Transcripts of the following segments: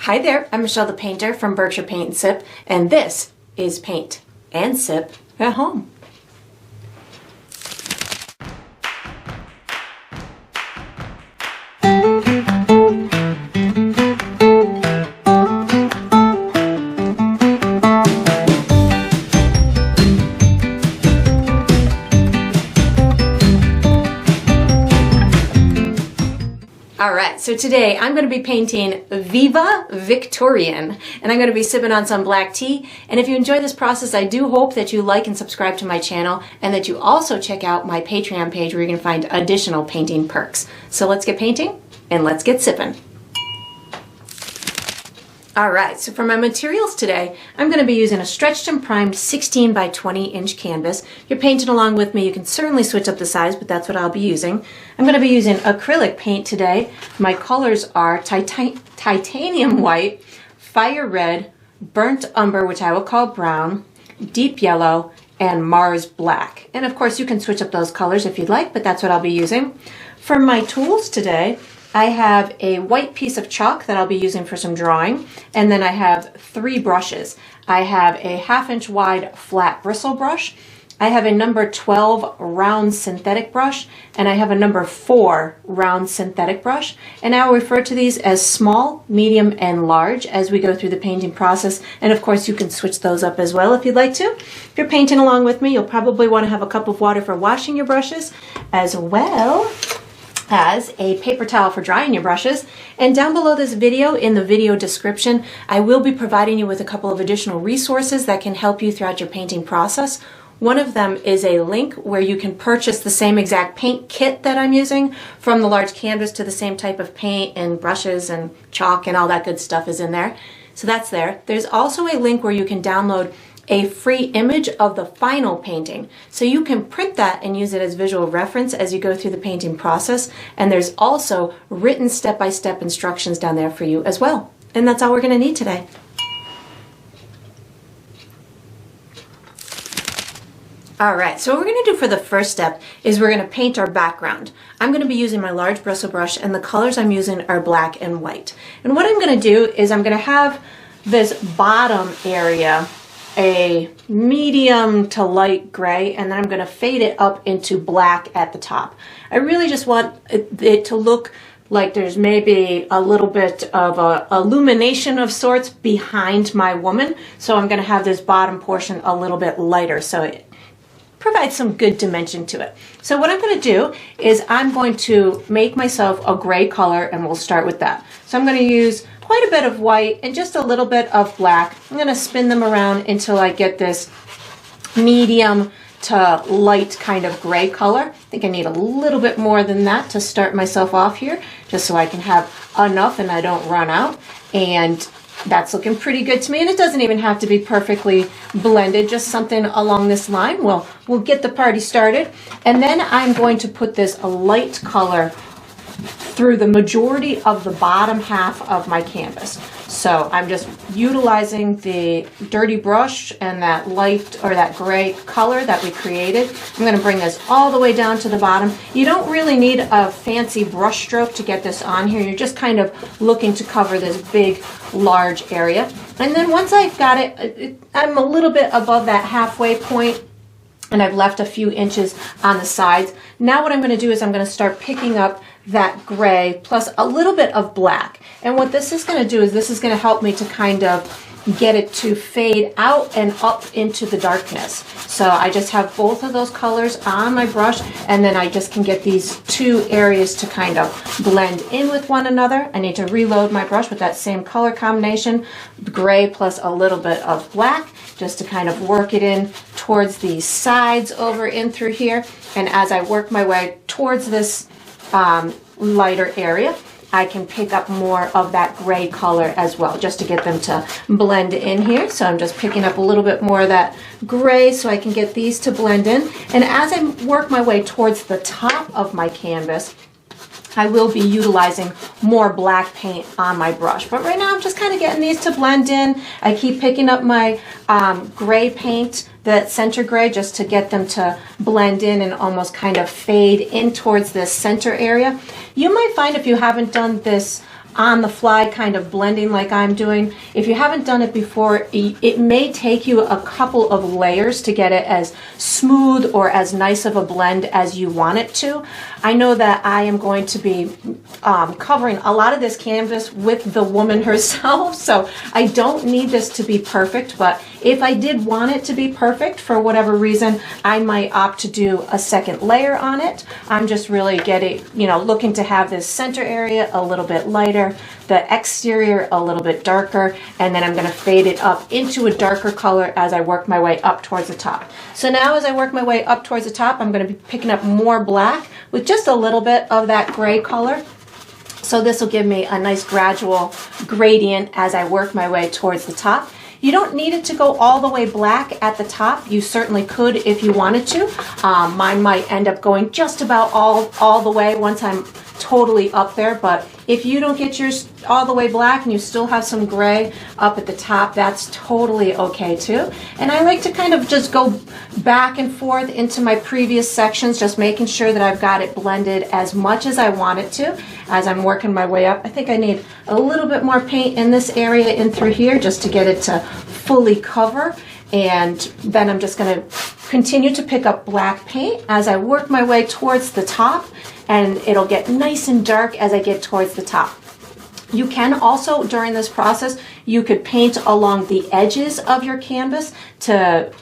Hi there, I'm Michelle the Painter from Berkshire Paint and Sip, and this is Paint and Sip at Home. Alright, so today I'm going to be painting Viva Victorian, and I'm going to be sipping on some black tea. And if you enjoy this process, I do hope that you like and subscribe to my channel, and that you also check out my Patreon page where you can find additional painting perks. So let's get painting, and let's get sipping. Alright, so for my materials today, I'm going to be using a stretched and primed 16 by 20 inch canvas. If you're painting along with me, you can certainly switch up the size, but that's what I'll be using. I'm going to be using acrylic paint today. My colors are titanium white, fire red, burnt umber, which I will call brown, deep yellow, and Mars black. And of course you can switch up those colors if you'd like, but that's what I'll be using. For my tools today, I have a white piece of chalk that I'll be using for some drawing, and then I have 3 brushes. I have a 1/2 inch wide flat bristle brush, I have a number 12 round synthetic brush, and I have a number 4 round synthetic brush, and I'll refer to these as small, medium, and large as we go through the painting process. And of course you can switch those up as well if you'd like to. If you're painting along with me, you'll probably want to have a cup of water for washing your brushes, as well as a paper towel for drying your brushes. And down below this video, in the video description, I will be providing you with a couple of additional resources that can help you throughout your painting process. One of them is a link where you can purchase the same exact paint kit that I'm using, from the large canvas to the same type of paint and brushes and chalk and all that good stuff is in there. So that's there. There's also a link where you can download a free image of the final painting. So you can print that and use it as visual reference as you go through the painting process. And there's also written step-by-step instructions down there for you as well. And that's all we're going to need today. Alright, so what we're going to do for the first step is we're going to paint our background. I'm going to be using my large bristle brush, and the colors I'm using are black and white. And what I'm going to do is I'm going to have this bottom area a medium to light gray, and then I'm going to fade it up into black at the top. I really just want it to look like there's maybe a little bit of a illumination of sorts behind my woman, so I'm going to have this bottom portion a little bit lighter so it provides some good dimension to it. So what I'm going to do is I'm going to make myself a gray color, and we'll start with that. So I'm going to use quite a bit of white and just a little bit of black. I'm going to spin them around until I get this medium to light kind of gray color. I think I need a little bit more than that to start myself off here, just so I can have enough and I don't run out. And that's looking pretty good to me, and it doesn't even have to be perfectly blended, just something along this line. We'll get the party started. And then I'm going to put this light color through the majority of the bottom half of my canvas. So I'm just utilizing the dirty brush and that light or that gray color that we created. I'm going to bring this all the way down to the bottom. You don't really need a fancy brush stroke to get this on here. You're just kind of looking to cover this big, large area. And then once I've got it, I'm a little bit above that halfway point, and I've left a few inches on the sides. Now what I'm going to do is I'm going to start picking up that gray plus a little bit of black. And what this is going to do is this is going to help me to kind of get it to fade out and up into the darkness. So I just have both of those colors on my brush, and then I just can get these 2 areas to kind of blend in with one another. I need to reload my brush with that same color combination, gray plus a little bit of black, just to kind of work it in towards the sides over in through here. And as I work my way towards this lighter area, I can pick up more of that gray color as well, just to get them to blend in here. So I'm just picking up a little bit more of that gray so I can get these to blend in. And as I work my way towards the top of my canvas, I will be utilizing more black paint on my brush. But right now I'm just kind of getting these to blend in. I keep picking up my gray paint, that center gray, just to get them to blend in and almost kind of fade in towards this center area. You might find, if you haven't done this on the fly kind of blending like I'm doing. If you haven't done it before, it may take you a couple of layers to get it as smooth or as nice of a blend as you want it to. I know that I am going to be covering a lot of this canvas with the woman herself, so I don't need this to be perfect, but if I did want it to be perfect for whatever reason, I might opt to do a second layer on it. I'm just really getting, looking to have this center area a little bit lighter, the exterior a little bit darker, and then I'm going to fade it up into a darker color as I work my way up towards the top. So now as I work my way up towards the top, I'm going to be picking up more black with just a little bit of that gray color. So this will give me a nice gradual gradient as I work my way towards the top. You don't need it to go all the way black at the top. You certainly could if you wanted to. Mine might end up going just about all the way once I'm totally up there, but if you don't get yours all the way black and you still have some gray up at the top, that's totally okay too. And I like to kind of just go back and forth into my previous sections, just making sure that I've got it blended as much as I want it to as I'm working my way up. I think I need a little bit more paint in this area and through here just to get it to fully cover. And then I'm just going to continue to pick up black paint as I work my way towards the top, and it'll get nice and dark as I get towards the top. You can also, during this process, you could paint along the edges of your canvas to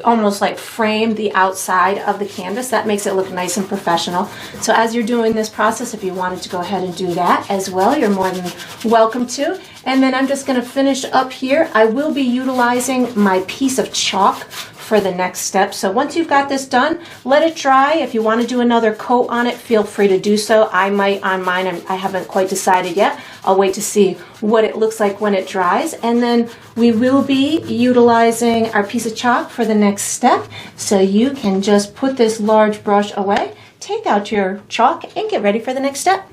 almost like frame the outside of the canvas. That makes it look nice and professional. So as you're doing this process, if you wanted to go ahead and do that as well, you're more than welcome to. And then I'm just going to finish up here. I will be utilizing my piece of chalk for the next step. So once you've got this done, let it dry. If you want to do another coat on it, feel free to do so. I might on mine, I haven't quite decided yet. I'll wait to see what it looks like when it dries. And then we will be utilizing our piece of chalk for the next step. So you can just put this large brush away, take out your chalk, and get ready for the next step.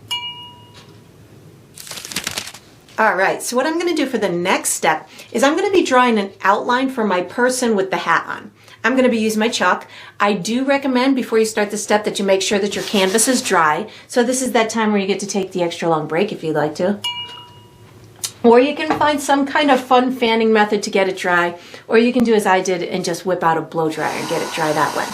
All right, so what I'm going to do for the next step is I'm going to be drawing an outline for my person with the hat on. I'm going to be using my chalk. I do recommend before you start the step that you make sure that your canvas is dry. So this is that time where you get to take the extra long break if you'd like to. Or you can find some kind of fun fanning method to get it dry. Or you can do as I did and just whip out a blow dryer and get it dry that way.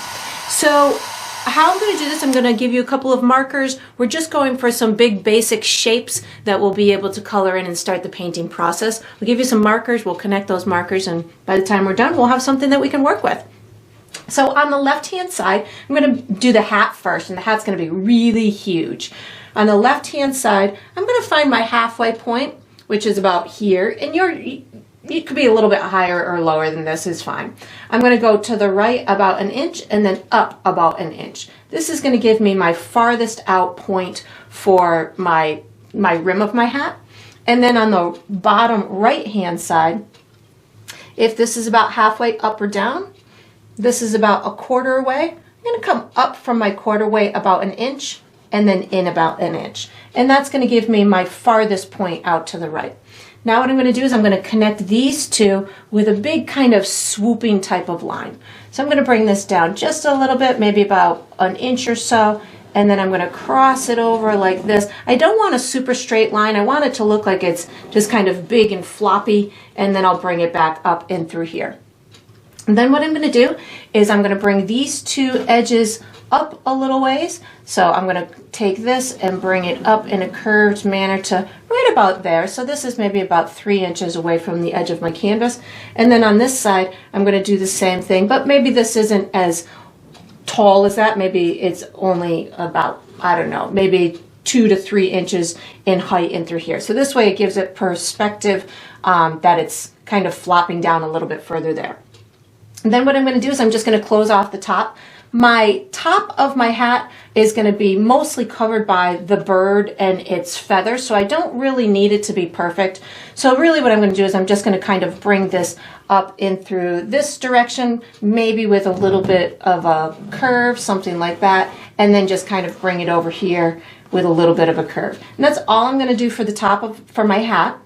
So how I'm going to do this, I'm going to give you a couple of markers. We're just going for some big basic shapes that we'll be able to color in and start the painting process. We'll give you some markers, we'll connect those markers, and by the time we're done, we'll have something that we can work with. So on the left-hand side, I'm going to do the hat first, and the hat's going to be really huge. On the left-hand side, I'm going to find my halfway point, which is about here, and it could be a little bit higher or lower than this is fine. I'm going to go to the right about an inch and then up about an inch. This is going to give me my farthest out point for my rim of my hat. And then on the bottom right hand side, if this is about halfway up or down, this is about a quarter way. I'm going to come up from my quarter way about an inch and then in about an inch. And that's going to give me my farthest point out to the right. Now what I'm going to do is I'm going to connect these two with a big kind of swooping type of line. So I'm going to bring this down just a little bit, maybe about an inch or so, and then I'm going to cross it over like this. I don't want a super straight line. I want it to look like it's just kind of big and floppy, and then I'll bring it back up and through here. And then what I'm going to do is I'm going to bring these two edges up a little ways. So I'm going to take this and bring it up in a curved manner to right about there. So this is maybe about 3 inches away from the edge of my canvas. And then on this side, I'm going to do the same thing, but maybe this isn't as tall as that. Maybe it's only about, I don't know, maybe 2 to 3 inches in height in through here. So this way it gives it perspective that it's kind of flopping down a little bit further there. And then what I'm going to do is I'm just going to close off the top. My top of my hat is going to be mostly covered by the bird and its feathers, so I don't really need it to be perfect. So really what I'm going to do is I'm just going to kind of bring this up in through this direction, maybe with a little bit of a curve, something like that, and then just kind of bring it over here with a little bit of a curve. And that's all I'm going to do for the top for my hat.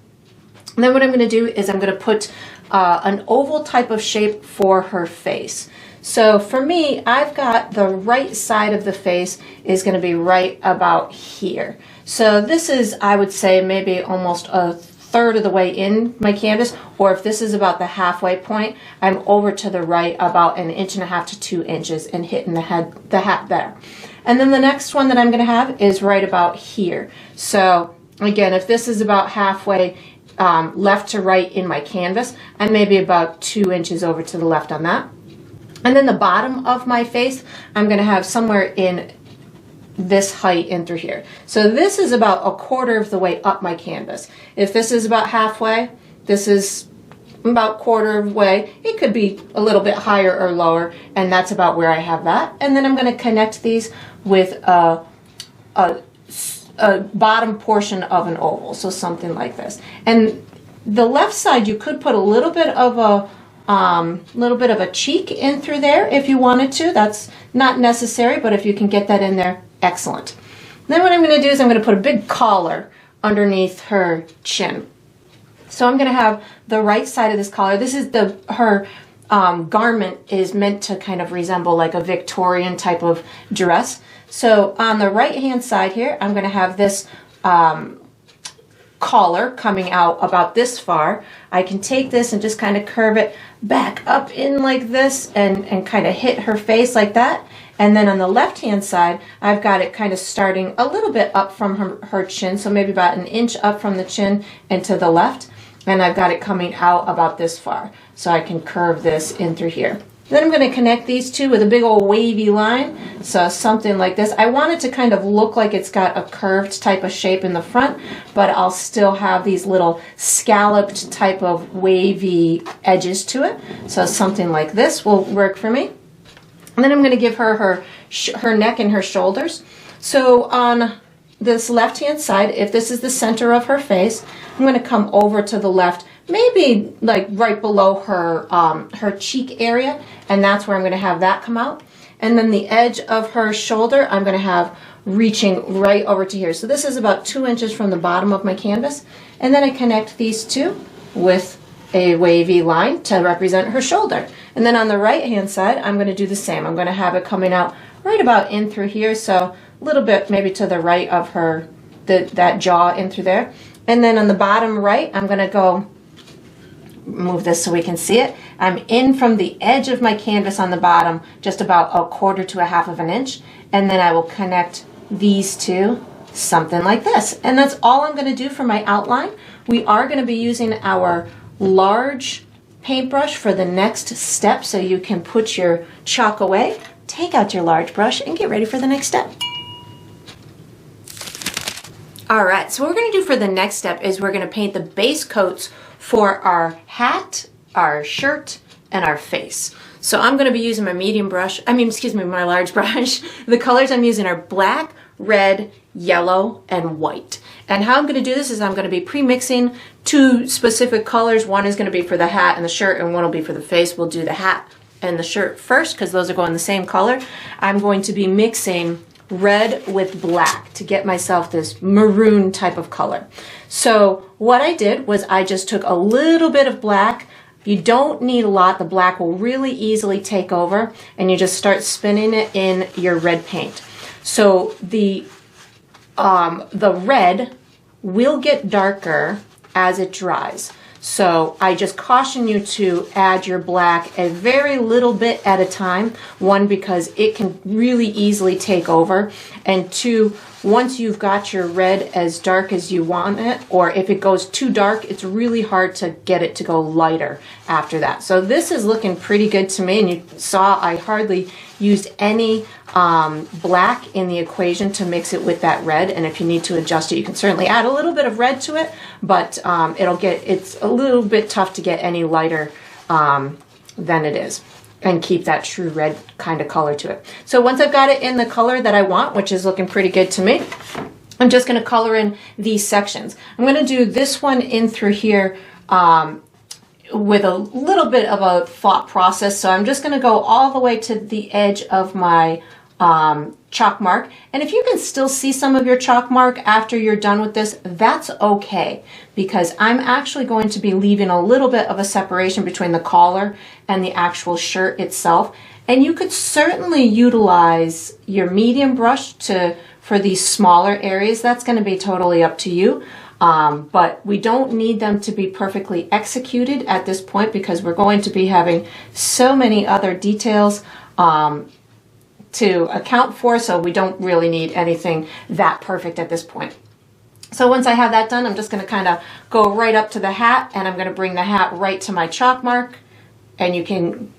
And then what I'm going to do is I'm going to put an oval type of shape for her face. So for me, I've got the right side of the face is going to be right about here. So this is, I would say, maybe almost a third of the way in my canvas, or if this is about the halfway point, I'm over to the right about 1.5 inches to 2 inches and hitting the hat there. And then the next one that I'm going to have is right about here. So again, if this is about halfway left to right in my canvas, I'm maybe about 2 inches over to the left on that. And then the bottom of my face, I'm going to have somewhere in this height in through here. So this is about 1/4 of the way up my canvas. If this is about halfway, this is about 1/4 of the way. It could be a little bit higher or lower, and that's about where I have that. And then I'm going to connect these with a bottom portion of an oval, so something like this. And the left side, you could put a little bit of a cheek in through there if you wanted to. That's not necessary, but if you can get that in there, excellent. Then what I'm going to do is I'm going to put a big collar underneath her chin. So I'm going to have the right side of this collar. This is her garment is meant to kind of resemble like a Victorian type of dress. So on the right hand side here, I'm going to have this collar coming out about this far. I can take this and just kind of curve it back up in like this and kind of hit her face like that. And then on the left hand side, I've got it kind of starting a little bit up from her chin, so maybe about 1 inch up from the chin and to the left. And I've got it coming out about this far, so I can curve this in through here. Then I'm going to connect these two with a big old wavy line, so something like this. I want it to kind of look like it's got a curved type of shape in the front, but I'll still have these little scalloped type of wavy edges to it. So something like this will work for me. And then I'm going to give her her neck and her shoulders. So on this left hand side, if this is the center of her face, I'm going to come over to the left, maybe like right below her her cheek area, and that's where I'm going to have that come out. And then the edge of her shoulder, I'm going to have reaching right over to here. So this is about 2 inches from the bottom of my canvas. And then I connect these two with a wavy line to represent her shoulder. And then on the right hand side, I'm going to do the same. I'm going to have it coming out right about in through here, so a little bit maybe to the right of her, that jaw in through there. And then on the bottom right, I'm going to go move this so we can see it. I'm in from the edge of my canvas on the bottom, just about 1/4 to 1/2 inch, and then I will connect these two something like this. And that's all I'm going to do for my outline. We are going to be using our large paintbrush for the next step, so you can put your chalk away, take out your large brush, and get ready for the next step. All right, so what we're going to do for the next step is we're going to paint the base coats for our hat, our shirt, and our face. So I'm going to be using my my large brush. The colors I'm using are black, red, yellow, and white. And how I'm going to do this is I'm going to be pre-mixing 2 specific colors. One is going to be for the hat and the shirt, and one will be for the face. We'll do the hat and the shirt first because those are going the same color. I'm going to be mixing red with black to get myself this maroon type of color. So what I did was I just took a little bit of black. You don't need a lot. The black will really easily take over, and you just start spinning it in your red paint. So the red will get darker as it dries. So I just caution you to add your black a very little bit at a time. 1, because it can really easily take over. And 2, once you've got your red as dark as you want it, or if it goes too dark, it's really hard to get it to go lighter after that. So this is looking pretty good to me, and you saw I hardly used any black in the equation to mix it with that red. And if you need to adjust it, you can certainly add a little bit of red to it, but it's a little bit tough to get any lighter than it is and keep that true red kind of color to it. So once I've got it in the color that I want, which is looking pretty good to me, I'm just going to color in these sections. I'm going to do this one in through here with a little bit of a thought process. So I'm just going to go all the way to the edge of my chalk mark. And if you can still see some of your chalk mark after you're done with this, that's okay, because I'm actually going to be leaving a little bit of a separation between the collar and the actual shirt itself. And you could certainly utilize your medium brush for these smaller areas. That's going to be totally up to you. But we don't need them to be perfectly executed at this point, because we're going to be having so many other details to account for, so we don't really need anything that perfect at this point. So once I have that done, I'm just going to kind of go right up to the hat, and I'm going to bring the hat right to my chalk mark. And you can,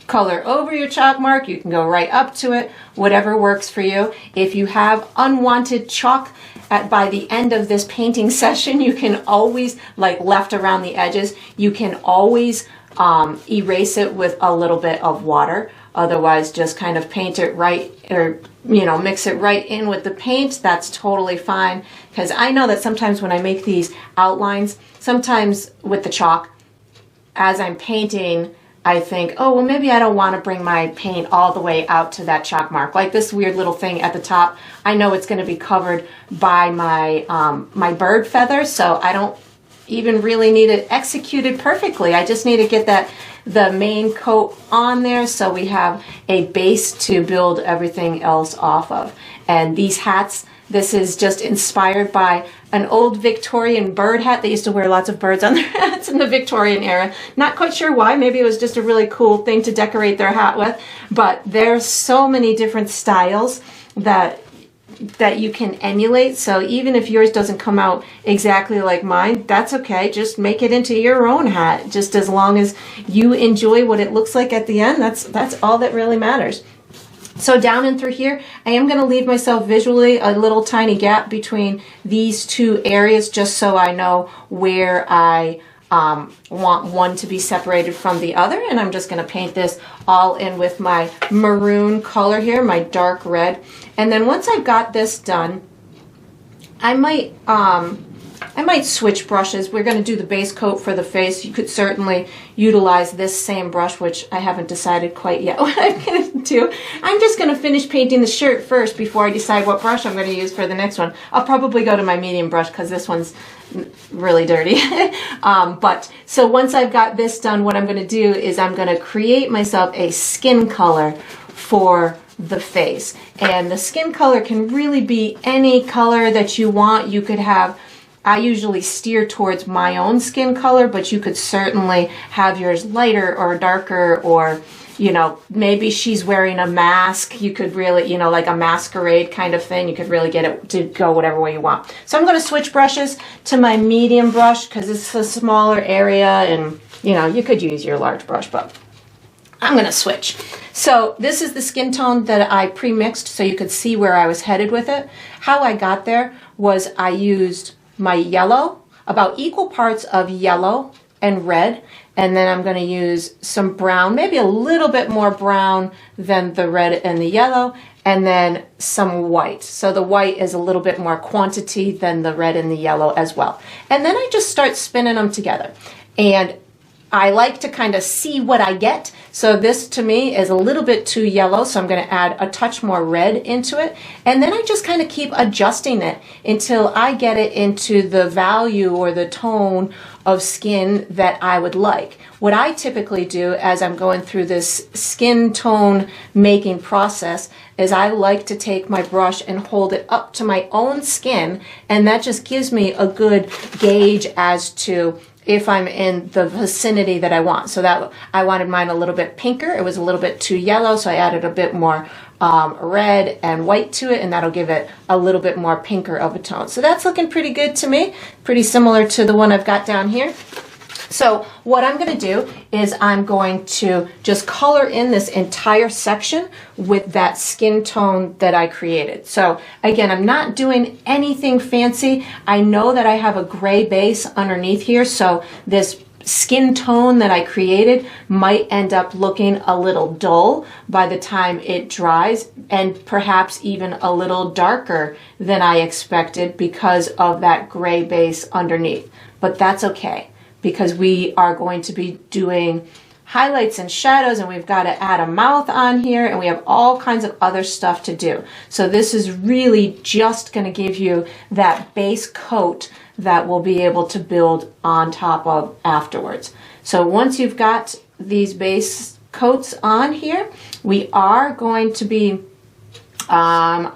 color over your chalk mark. You can go right up to it, whatever works for you. If you have unwanted chalk by the end of this painting session, you can always, like left around the edges, you can always erase it with a little bit of water. Otherwise, just kind of paint it right, or mix it right in with the paint. That's totally fine, because I know that sometimes when I make these outlines, sometimes with the chalk, as I'm painting, I think, oh, well, maybe I don't want to bring my paint all the way out to that chalk mark. Like this weird little thing at the top, I know it's going to be covered by my my bird feather, so I don't even really need it executed perfectly. I just need to get the main coat on there, so we have a base to build everything else off of. And these hats, this is just inspired by an old Victorian bird hat. They used to wear lots of birds on their hats in the Victorian era. Not quite sure why. Maybe it was just a really cool thing to decorate their hat with. But there's so many different styles that you can emulate. So even if yours doesn't come out exactly like mine, that's okay. Just make it into your own hat. Just as long as you enjoy what it looks like at the end, that's all that really matters. So down and through here, I am going to leave myself visually a little tiny gap between these two areas, just so I know where I want one to be separated from the other. And I'm just going to paint this all in with my maroon color here, my dark red. And then once I've got this done, I might switch brushes. We're going to do the base coat for the face. You could certainly utilize this same brush, which I haven't decided quite yet what I'm going to do. I'm just going to finish painting the shirt first before I decide what brush I'm going to use for the next one. I'll probably go to my medium brush because this one's really dirty. But so once I've got this done, what I'm going to do is I'm going to create myself a skin color for the face. And the skin color can really be any color that you want. You could have, I usually steer towards my own skin color, but you could certainly have yours lighter or darker, or maybe she's wearing a mask. You could really, like a masquerade kind of thing. You could really get it to go whatever way you want. So I'm going to switch brushes to my medium brush because it's a smaller area, and you could use your large brush, but I'm going to switch. So this is the skin tone that I pre-mixed so you could see where I was headed with it. How I got there was I used my yellow, about equal parts of yellow and red, and then I'm going to use some brown, maybe a little bit more brown than the red and the yellow, and then some white. So the white is a little bit more quantity than the red and the yellow as well. And then I just start spinning them together. And I like to kind of see what I get. So this to me is a little bit too yellow, so I'm going to add a touch more red into it. And then I just kind of keep adjusting it until I get it into the value or the tone of skin that I would like. What I typically do as I'm going through this skin tone making process is I like to take my brush and hold it up to my own skin, and that just gives me a good gauge as to if I'm in the vicinity that I want. So that I wanted mine a little bit pinker. It was a little bit too yellow, so I added a bit more red and white to it, and that'll give it a little bit more pinker of a tone. So that's looking pretty good to me, pretty similar to the one I've got down here. So what I'm going to do is I'm going to just color in this entire section with that skin tone that I created. So again, I'm not doing anything fancy. I know that I have a gray base underneath here, so this skin tone that I created might end up looking a little dull by the time it dries, and perhaps even a little darker than I expected because of that gray base underneath. But that's okay, because we are going to be doing highlights and shadows, and we've got to add a mouth on here, and we have all kinds of other stuff to do. So this is really just going to give you that base coat that we'll be able to build on top of afterwards. So once you've got these base coats on here, we are going to be, what are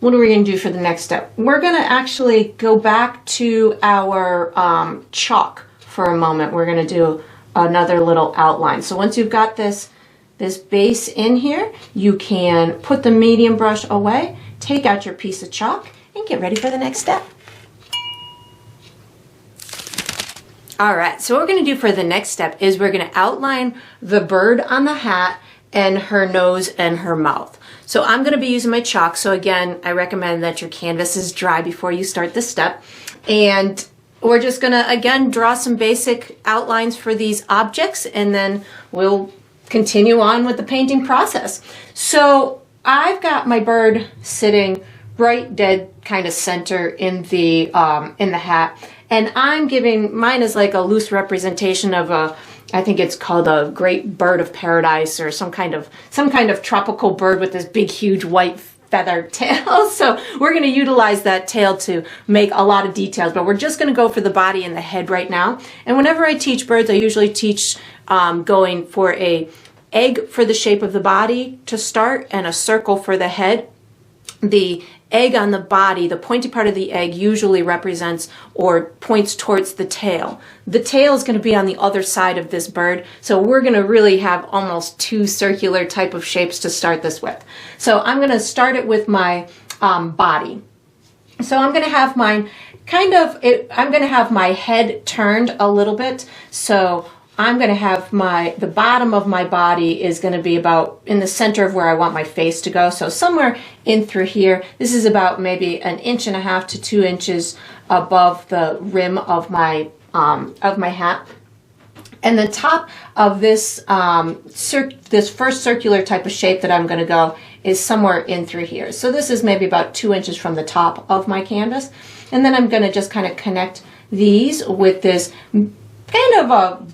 we going to do for the next step? We're going to actually go back to our chalk for a moment. We're going to do another little outline. So once you've got this base in here, you can put the medium brush away, take out your piece of chalk, and get ready for the next step. All right, so what we're going to do for the next step is we're going to outline the bird on the hat and her nose and her mouth. So I'm going to be using my chalk. So again, I recommend that your canvas is dry before you start this step. And we're just going to, again, draw some basic outlines for these objects, and then we'll continue on with the painting process. So I've got my bird sitting right dead kind of center in the hat, and I'm giving, mine is like a loose representation of I think it's called a great bird of paradise, or some kind of tropical bird with this big huge white feathered tail. So we're going to utilize that tail to make a lot of details, but we're just going to go for the body and the head right now. And whenever I teach birds, I usually teach going for a egg for the shape of the body to start and a circle for the head. The egg on the body, the pointy part of the egg, usually represents or points towards the tail. The tail is going to be on the other side of this bird, so we're going to really have almost two circular type of shapes to start this with. So I'm going to start it with my body. So I'm going to have mine I'm going to have my head turned a little bit. So I'm going to have the bottom of my body is going to be about in the center of where I want my face to go. So somewhere in through here. This is about maybe 1.5 inches to 2 inches above the rim of my hat. And the top of this this first circular type of shape that I'm going to go is somewhere in through here. So this is maybe about 2 inches from the top of my canvas. And then I'm going to just kind of connect these with this kind of a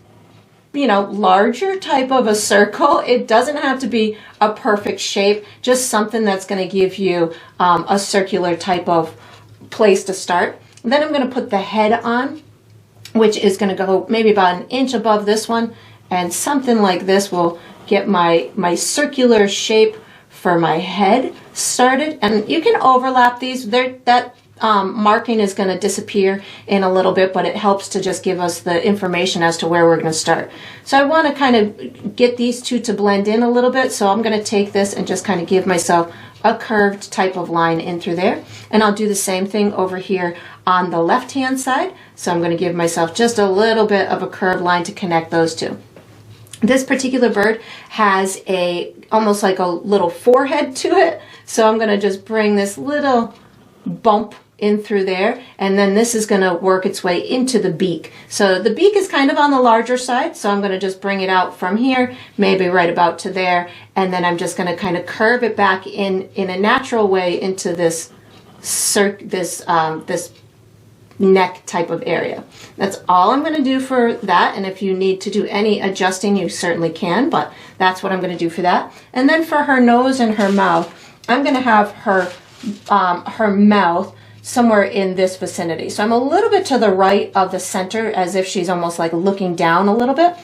larger type of a circle. It doesn't have to be a perfect shape, just something that's going to give you a circular type of place to start. And then I'm going to put the head on, which is going to go maybe about 1 inch above this one, and something like this will get my circular shape for my head started. And you can overlap these. That marking is going to disappear in a little bit, but it helps to just give us the information as to where we're going to start. So I want to kind of get these two to blend in a little bit, so I'm going to take this and just kind of give myself a curved type of line in through there. And I'll do the same thing over here on the left hand side. So I'm going to give myself just a little bit of a curved line to connect those two. This particular bird has almost like a little forehead to it, so I'm going to just bring this little bump in through there, and then this is going to work its way into the beak. So the beak is kind of on the larger side, so I'm going to just bring it out from here, maybe right about to there, and then I'm just going to kind of curve it back in a natural way into this neck type of area. That's all I'm going to do for that, and if you need to do any adjusting, you certainly can, but that's what I'm going to do for that. And then for her nose and her mouth, I'm going to have her mouth somewhere in this vicinity. So I'm a little bit to the right of the center, as if she's almost like looking down a little bit.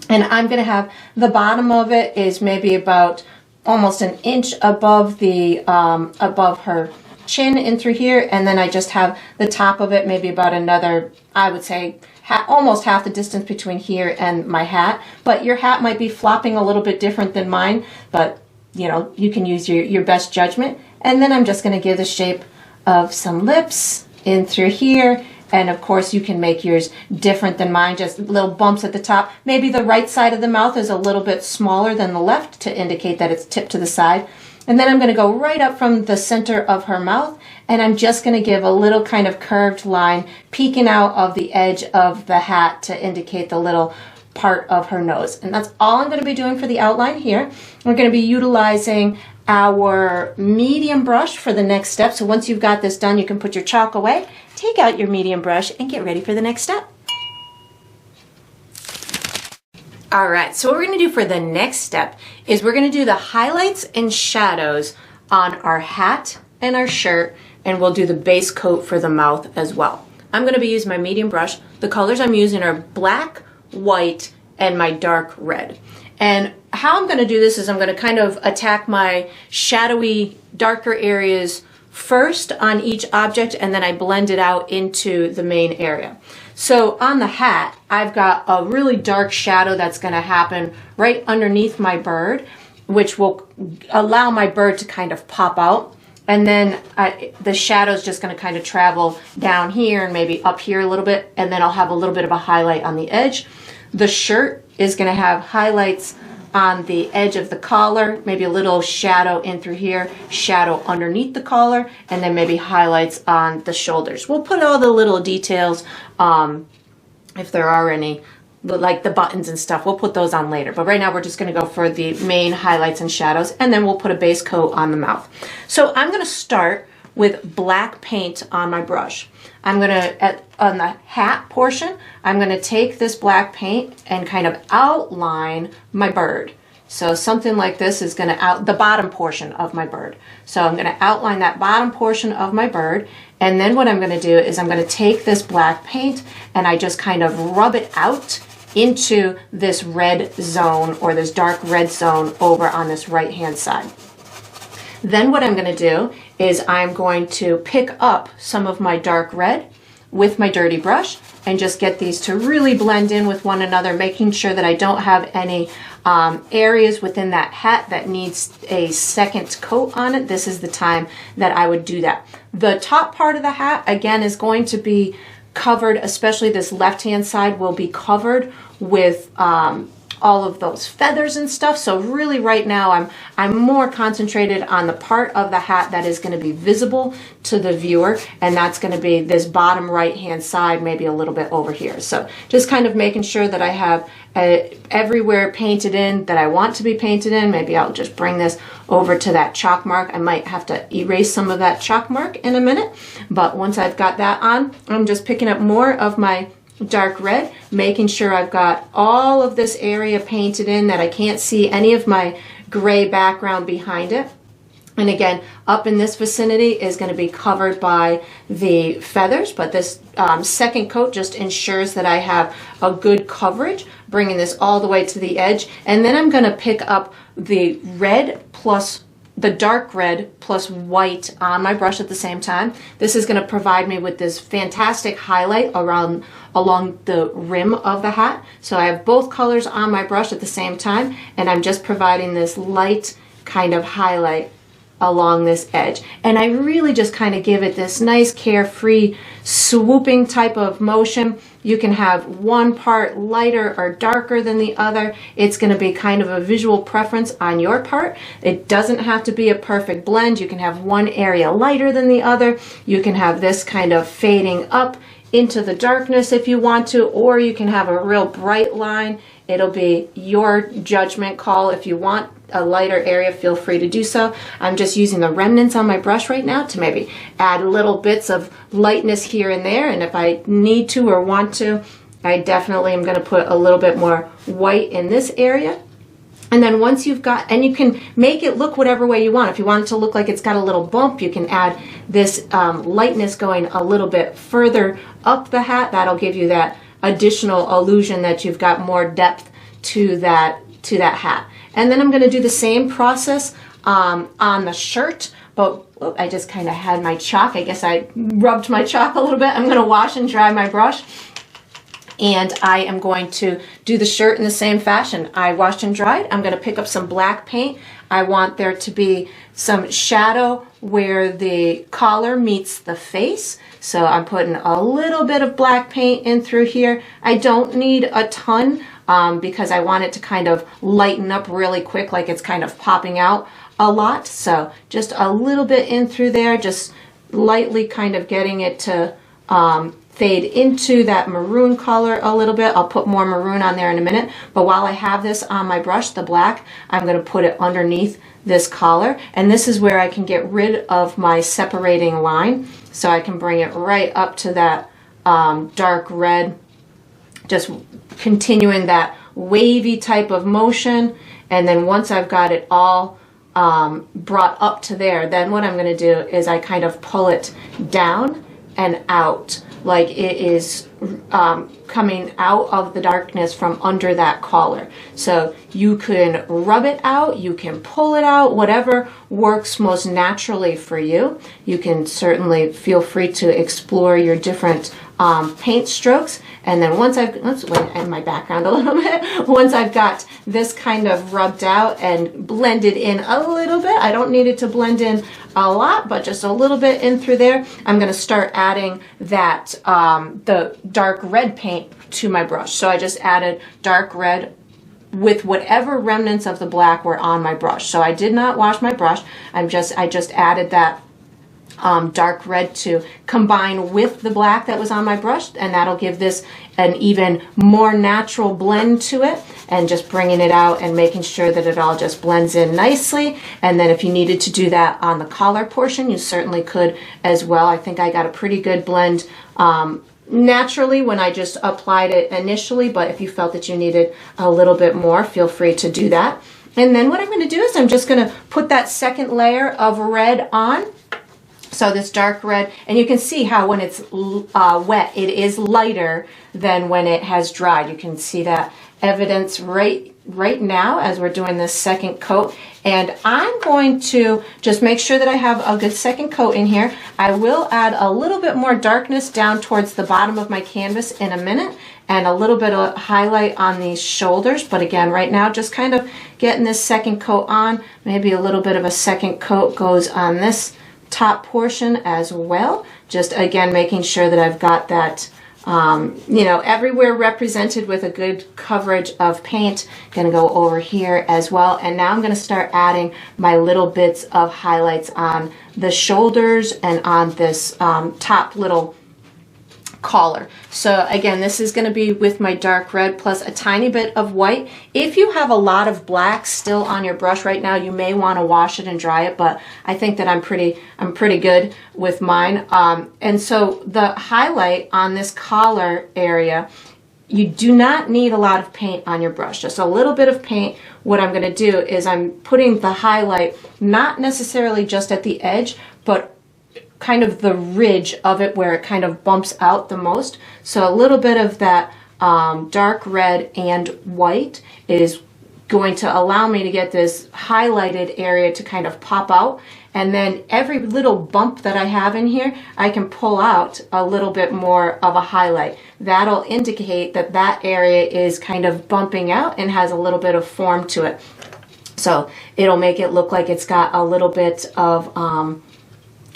And I'm going to have the bottom of it is maybe about almost 1 inch above above her chin in through here, and then I just have the top of it maybe about another, I would say, almost half the distance between here and my hat. But your hat might be flopping a little bit different than mine, but you can use your best judgment. And then I'm just going to give the shape of some lips in through here, and of course you can make yours different than mine, just little bumps at the top. Maybe the right side of the mouth is a little bit smaller than the left to indicate that it's tipped to the side. And then I'm going to go right up from the center of her mouth, and I'm just going to give a little kind of curved line peeking out of the edge of the hat to indicate the little part of her nose. And that's all I'm going to be doing for the outline here. We're going to be utilizing our medium brush for the next step. So once you've got this done, you can put your chalk away, take out your medium brush, and get ready for the next step. All right, so what we're gonna do for the next step is we're gonna do the highlights and shadows on our hat and our shirt, and we'll do the base coat for the mouth as well. I'm gonna be using my medium brush. The colors I'm using are black, white, and my dark red. And how I'm gonna do this is I'm gonna kind of attack my shadowy, darker areas first on each object, and then I blend it out into the main area. So on the hat, I've got a really dark shadow that's going to happen right underneath my bird, which will allow my bird to kind of pop out. And then the shadow is just going to kind of travel down here and maybe up here a little bit, and then I'll have a little bit of a highlight on the edge. The shirt is going to have highlights on the edge of the collar, maybe a little shadow in through here, shadow underneath the collar, and then maybe highlights on the shoulders. We'll put all the little details, if there are any, like the buttons and stuff, we'll put those on later. But right now we're just gonna go for the main highlights and shadows, and then we'll put a base coat on the mouth. So I'm gonna start with black paint on my brush. I'm gonna, on the hat portion, I'm gonna take this black paint and kind of outline my bird. So something like this is gonna the bottom portion of my bird. So I'm gonna outline that bottom portion of my bird, and then what I'm gonna do is I'm gonna take this black paint and I just kind of rub it out into this red zone, or this dark red zone over on this right hand side. Then what I'm going to do is I'm going to pick up some of my dark red with my dirty brush and just get these to really blend in with one another, making sure that I don't have any areas within that hat that needs a second coat on it. This is the time that I would do that. The top part of the hat, again, is going to be covered, especially this left-hand side will be covered with all of those feathers and stuff. So really right now I'm more concentrated on the part of the hat that is going to be visible to the viewer, and that's going to be this bottom right hand side, maybe a little bit over here. So just kind of making sure that I have everywhere painted in that I want to be painted in. Maybe I'll just bring this over to that chalk mark. I might have to erase some of that chalk mark in a minute, but once I've got that on, I'm just picking up more of my dark red, making sure I've got all of this area painted in, that I can't see any of my gray background behind it. And again, up in this vicinity is going to be covered by the feathers, but this second coat just ensures that I have a good coverage, bringing this all the way to the edge. And then I'm going to pick up the red plus the dark red plus white on my brush at the same time. This is going to provide me with this fantastic highlight along the rim of the hat. So I have both colors on my brush at the same time, and I'm just providing this light kind of highlight along this edge. And I really just kind of give it this nice carefree swooping type of motion. You can have one part lighter or darker than the other. It's going to be kind of a visual preference on your part. It doesn't have to be a perfect blend. You can have one area lighter than the other. You can have this kind of fading up into the darkness if you want to, or you can have a real bright line. It'll be your judgment call. If you want a lighter area, feel free to do so. I'm just using the remnants on my brush right now to maybe add little bits of lightness here and there, and if I need to or want to, I definitely am going to put a little bit more white in this area. And then once you've got, and you can make it look whatever way you want. If you want it to look like it's got a little bump, you can add this lightness going a little bit further up the hat. That'll give you that additional illusion that you've got more depth to that hat. And then I'm going to do the same process on the shirt, but I just kind of had my chalk. I guess I rubbed my chalk a little bit. I'm going to wash and dry my brush, and I am going to do the shirt in the same fashion. I washed and dried. I'm going to pick up some black paint. I want there to be some shadow where the collar meets the face. So I'm putting a little bit of black paint in through here. I don't need a ton because I want it to kind of lighten up really quick, like it's kind of popping out a lot. So just a little bit in through there, just lightly kind of getting it to fade into that maroon color a little bit. I'll put more maroon on there in a minute, but while I have this on my brush, the black, I'm going to put it underneath this collar, and this is where I can get rid of my separating line, so I can bring it right up to that dark red, just continuing that wavy type of motion. And then once I've got it all brought up to there, then what I'm going to do is I kind of pull it down and out, like it is coming out of the darkness from under that collar. So you can rub it out, you can pull it out, whatever works most naturally for you. You can certainly feel free to explore your different paint strokes. And then once let's in my background a little bit. Once I've got this kind of rubbed out and blended in a little bit, I don't need it to blend in a lot, but just a little bit in through there, I'm going to start adding that the dark red paint to my brush. So I just added dark red with whatever remnants of the black were on my brush. So I did not wash my brush. I just added that dark red to combine with the black that was on my brush, and that'll give this an even more natural blend to it, and just bringing it out and making sure that it all just blends in nicely. And then if you needed to do that on the collar portion, you certainly could as well. I think I got a pretty good blend naturally when I just applied it initially, but if you felt that you needed a little bit more, feel free to do that. And then what I'm going to do is I'm just going to put that second layer of red on. So this dark red, and you can see how when it's wet, it is lighter than when it has dried. You can see that evidence right now as we're doing this second coat. And I'm going to just make sure that I have a good second coat in here. I will add a little bit more darkness down towards the bottom of my canvas in a minute, and a little bit of highlight on these shoulders. But again, right now, just kind of getting this second coat on. Maybe a little bit of a second coat goes on this top portion as well. Just again making sure that I've got that you know, everywhere represented with a good coverage of paint. Gonna go over here as well, and now I'm gonna start adding my little bits of highlights on the shoulders and on this top little collar. So again, this is going to be with my dark red plus a tiny bit of white. If you have a lot of black still on your brush right now, you may want to wash it and dry it, but I think that I'm pretty good with mine. And so the highlight on this collar area, you do not need a lot of paint on your brush, just a little bit of paint. What I'm going to do is I'm putting the highlight not necessarily just at the edge, but kind of the ridge of it where it kind of bumps out the most. So a little bit of that dark red and white is going to allow me to get this highlighted area to kind of pop out. And then every little bump that I have in here, I can pull out a little bit more of a highlight. That'll indicate that that area is kind of bumping out and has a little bit of form to it. So it'll make it look like it's got a little bit of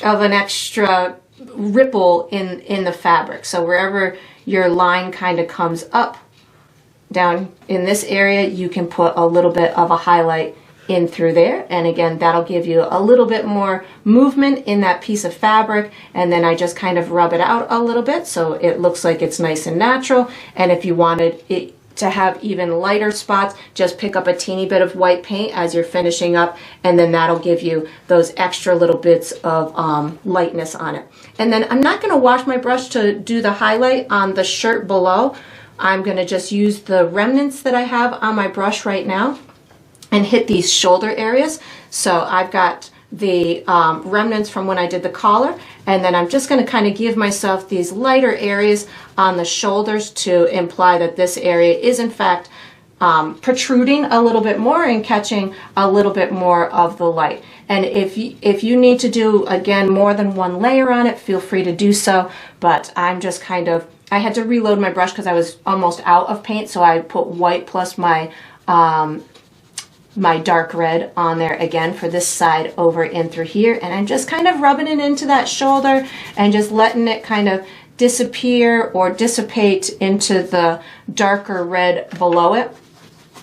an extra ripple in the fabric. So wherever your line kind of comes up down in this area, you can put a little bit of a highlight in through there, and again that'll give you a little bit more movement in that piece of fabric. And then I just kind of rub it out a little bit so it looks like it's nice and natural. And if you wanted it to have even lighter spots, just pick up a teeny bit of white paint as you're finishing up, and then that'll give you those extra little bits of lightness on it. And then I'm not going to wash my brush to do the highlight on the shirt below. I'm going to just use the remnants that I have on my brush right now and hit these shoulder areas. So I've got the remnants from when I did the collar, and then I'm just going to kind of give myself these lighter areas on the shoulders to imply that this area is in fact protruding a little bit more and catching a little bit more of the light. And if you need to do again more than one layer on it, feel free to do so. But I'm just kind of, I had to reload my brush because I was almost out of paint, so I put white plus my dark red on there again for this side over in through here. And I'm just kind of rubbing it into that shoulder and just letting it kind of disappear or dissipate into the darker red below it.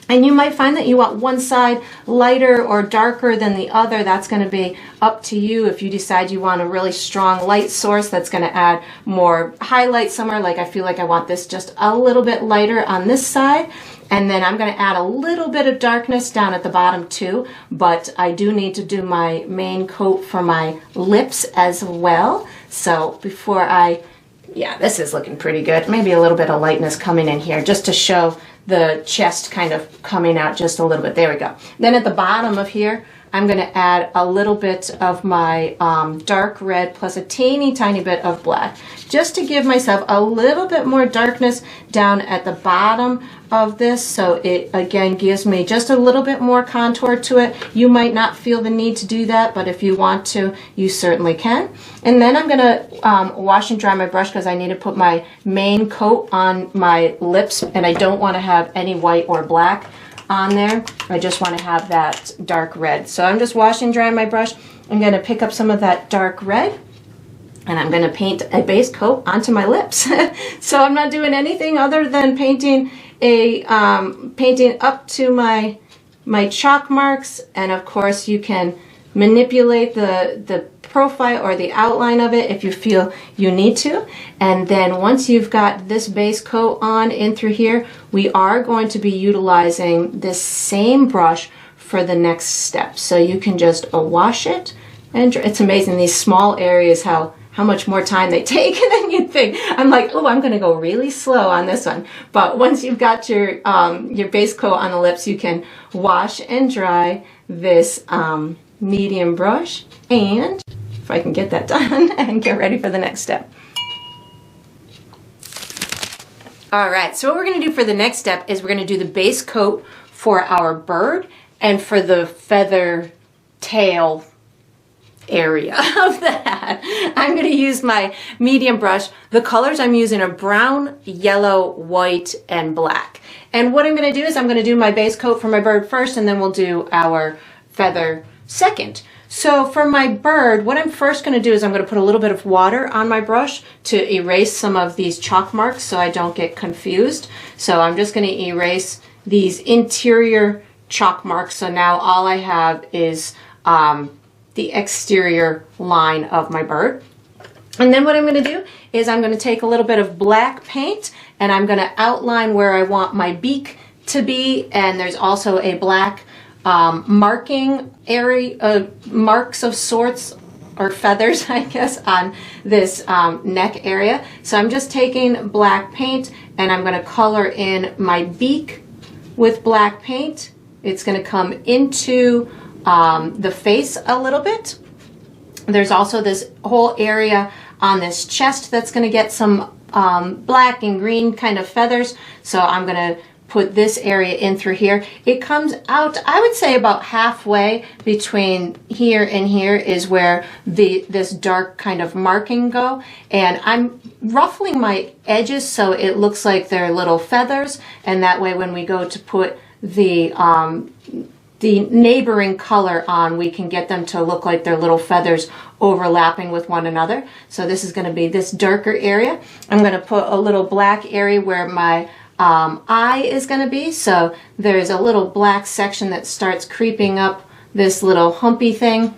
And you might find that you want one side lighter or darker than the other. That's going to be up to you. If you decide you want a really strong light source that's going to add more highlight somewhere, like I feel like I want this just a little bit lighter on this side. And then I'm going to add a little bit of darkness down at the bottom too, but I do need to do my main coat for my lips as well. So before I yeah, this is looking pretty good. Maybe a little bit of lightness coming in here just to show the chest kind of coming out just a little bit. There we go. Then at the bottom of here, I'm going to add a little bit of my dark red plus a teeny tiny bit of black, just to give myself a little bit more darkness down at the bottom of this. So it again gives me just a little bit more contour to it. You might not feel the need to do that, but if you want to, you certainly can. And then I'm going to wash and dry my brush because I need to put my main coat on my lips, and I don't want to have any white or black on there. I just want to have that dark red. So I'm just washing dry my brush. I'm going to pick up some of that dark red and I'm going to paint a base coat onto my lips. So I'm not doing anything other than painting a painting up to my chalk marks, and of course you can manipulate the profile or the outline of it if you feel you need to. And then once you've got this base coat on in through here, we are going to be utilizing this same brush for the next step. So you can just wash it, and it's amazing these small areas how much more time they take than you'd think. I'm like, oh, I'm gonna go really slow on this one. But once you've got your base coat on the lips, you can wash and dry this medium brush, and if I can get that done and get ready for the next step. All right, so what we're gonna do for the next step is we're gonna do the base coat for our bird and for the feather tail area of that. I'm going to use my medium brush. The colors I'm using are brown, yellow, white, and black. And what I'm going to do is I'm going to do my base coat for my bird first, and then we'll do our feather second. So for my bird, what I'm first going to do is I'm going to put a little bit of water on my brush to erase some of these chalk marks so I don't get confused. So I'm just going to erase these interior chalk marks. So now all I have is the exterior line of my bird. And then what I'm going to do is I'm going to take a little bit of black paint and I'm going to outline where I want my beak to be. And there's also a black marking area, marks of sorts, or feathers, I guess, on this neck area. So I'm just taking black paint and I'm going to color in my beak with black paint. It's going to come into the face a little bit. There's also this whole area on this chest that's going to get some black and green kind of feathers. So I'm going to put this area in through here. It comes out, I would say about halfway between here and here is where this dark kind of marking go. And I'm ruffling my edges so it looks like they're little feathers. And that way when we go to put the neighboring color on, we can get them to look like they're little feathers overlapping with one another. So this is going to be this darker area. I'm going to put a little black area where my eye is going to be. So there's a little black section that starts creeping up this little humpy thing.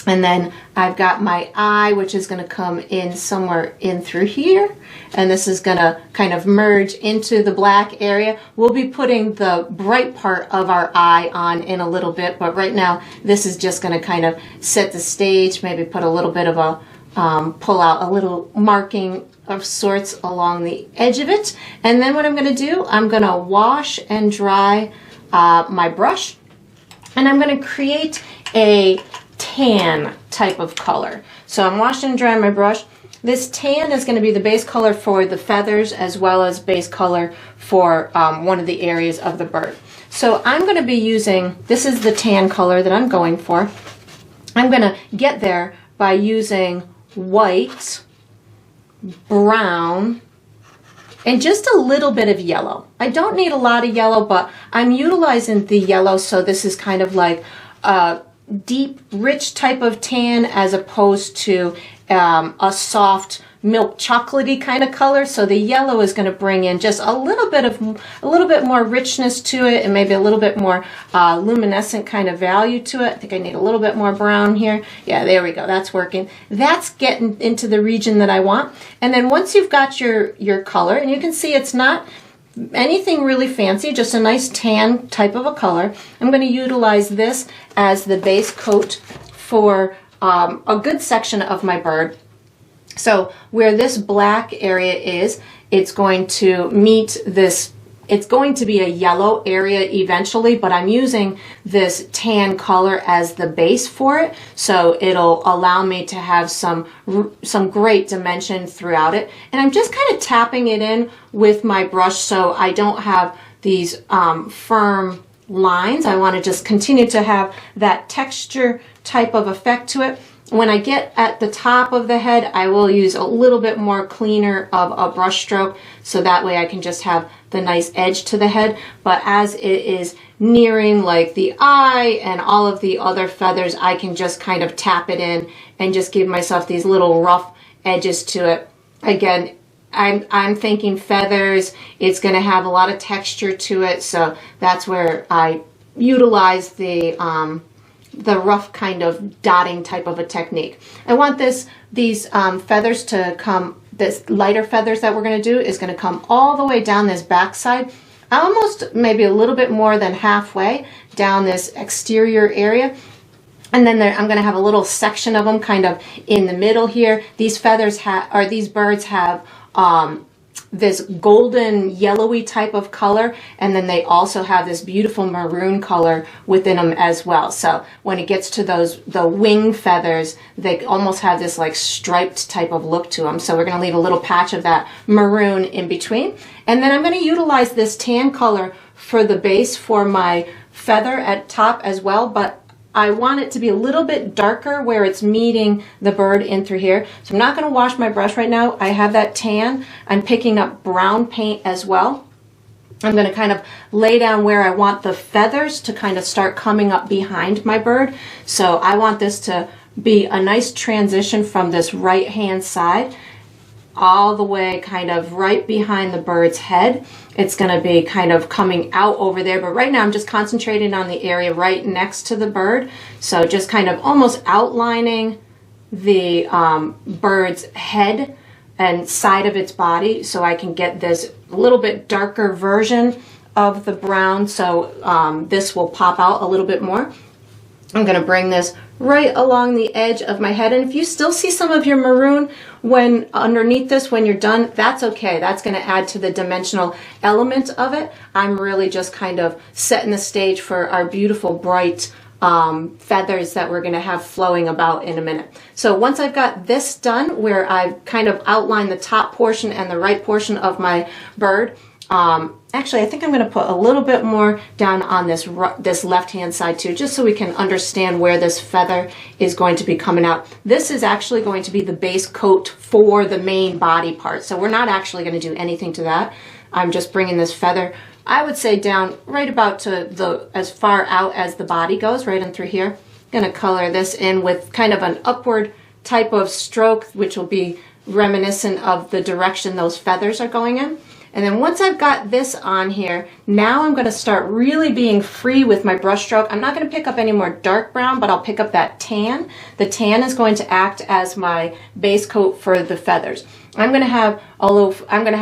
And then I've got my eye, which is going to come in somewhere in through here. And this is going to kind of merge into the black area. We'll be putting the bright part of our eye on in a little bit, but right now this is just going to kind of set the stage, maybe put a little bit of a, pull out a little marking of sorts along the edge of it. And then what I'm going to do, I'm going to wash and dry my brush, and I'm going to create a tan type of color. So I'm washing and drying my brush. This tan is going to be the base color for the feathers as well as base color for one of the areas of the bird. So I'm going to be using, this is the tan color that I'm going for. I'm going to get there by using white, brown, and just a little bit of yellow. I don't need a lot of yellow, but I'm utilizing the yellow, so this is kind of like a deep, rich type of tan as opposed to a soft milk chocolatey kind of color. So the yellow is going to bring in just a little bit more richness to it, and maybe a little bit more luminescent kind of value to it. I think I need a little bit more brown here. Yeah, there we go. That's working. That's getting into the region that I want. And then once you've got your color, and you can see it's not anything really fancy, just a nice tan type of a color. I'm going to utilize this as the base coat for a good section of my bird. So where this black area is, it's going to meet this, it's going to be a yellow area eventually, but I'm using this tan color as the base for it. So it'll allow me to have some great dimension throughout it. And I'm just kind of tapping it in with my brush so I don't have these firm lines. I want to just continue to have that texture type of effect to it. When I get at the top of the head, I will use a little bit more cleaner of a brush stroke, so that way I can just have the nice edge to the head. But as it is nearing like the eye and all of the other feathers, I can just kind of tap it in and just give myself these little rough edges to it. Again, I'm thinking feathers, it's going to have a lot of texture to it, so that's where I utilize the rough kind of dotting type of a technique. I want these feathers to come, this lighter feathers that we're going to do is going to come all the way down this back side, almost maybe a little bit more than halfway down this exterior area. And then I'm going to have a little section of them kind of in the middle here. These feathers have, or these birds have this golden yellowy type of color, and then they also have this beautiful maroon color within them as well. So when it gets to the wing feathers, they almost have this like striped type of look to them. So we're going to leave a little patch of that maroon in between. And then I'm going to utilize this tan color for the base for my feather at top as well, but I want it to be a little bit darker where it's meeting the bird in through here. So I'm not going to wash my brush right now. I have that tan. I'm picking up brown paint as well. I'm going to kind of lay down where I want the feathers to kind of start coming up behind my bird. So I want this to be a nice transition from this right hand side all the way kind of right behind the bird's head. It's going to be kind of coming out over there, but right now I'm just concentrating on the area right next to the bird. So just kind of almost outlining the bird's head and side of its body so I can get this little bit darker version of the brown, so this will pop out a little bit more. I'm going to bring this right along the edge of my head, and if you still see some of your maroon when underneath this when you're done, that's okay. That's going to add to the dimensional element of it. I'm really just kind of setting the stage for our beautiful bright feathers that we're going to have flowing about in a minute. So once I've got this done, where I've kind of outlined the top portion and the right portion of my bird, actually I think I'm going to put a little bit more down on this left hand side too, just so we can understand where this feather is going to be coming out. This is actually going to be the base coat for the main body part, so we're not actually going to do anything to that. I'm just bringing this feather, I would say, down right about to as far out as the body goes, right in through here. I'm going to color this in with kind of an upward type of stroke, which will be reminiscent of the direction those feathers are going in. And then once I've got this on here, now I'm going to start really being free with my brush stroke. I'm not going to pick up any more dark brown, but I'll pick up that tan. The tan is going to act as my base coat for the feathers. I'm going to have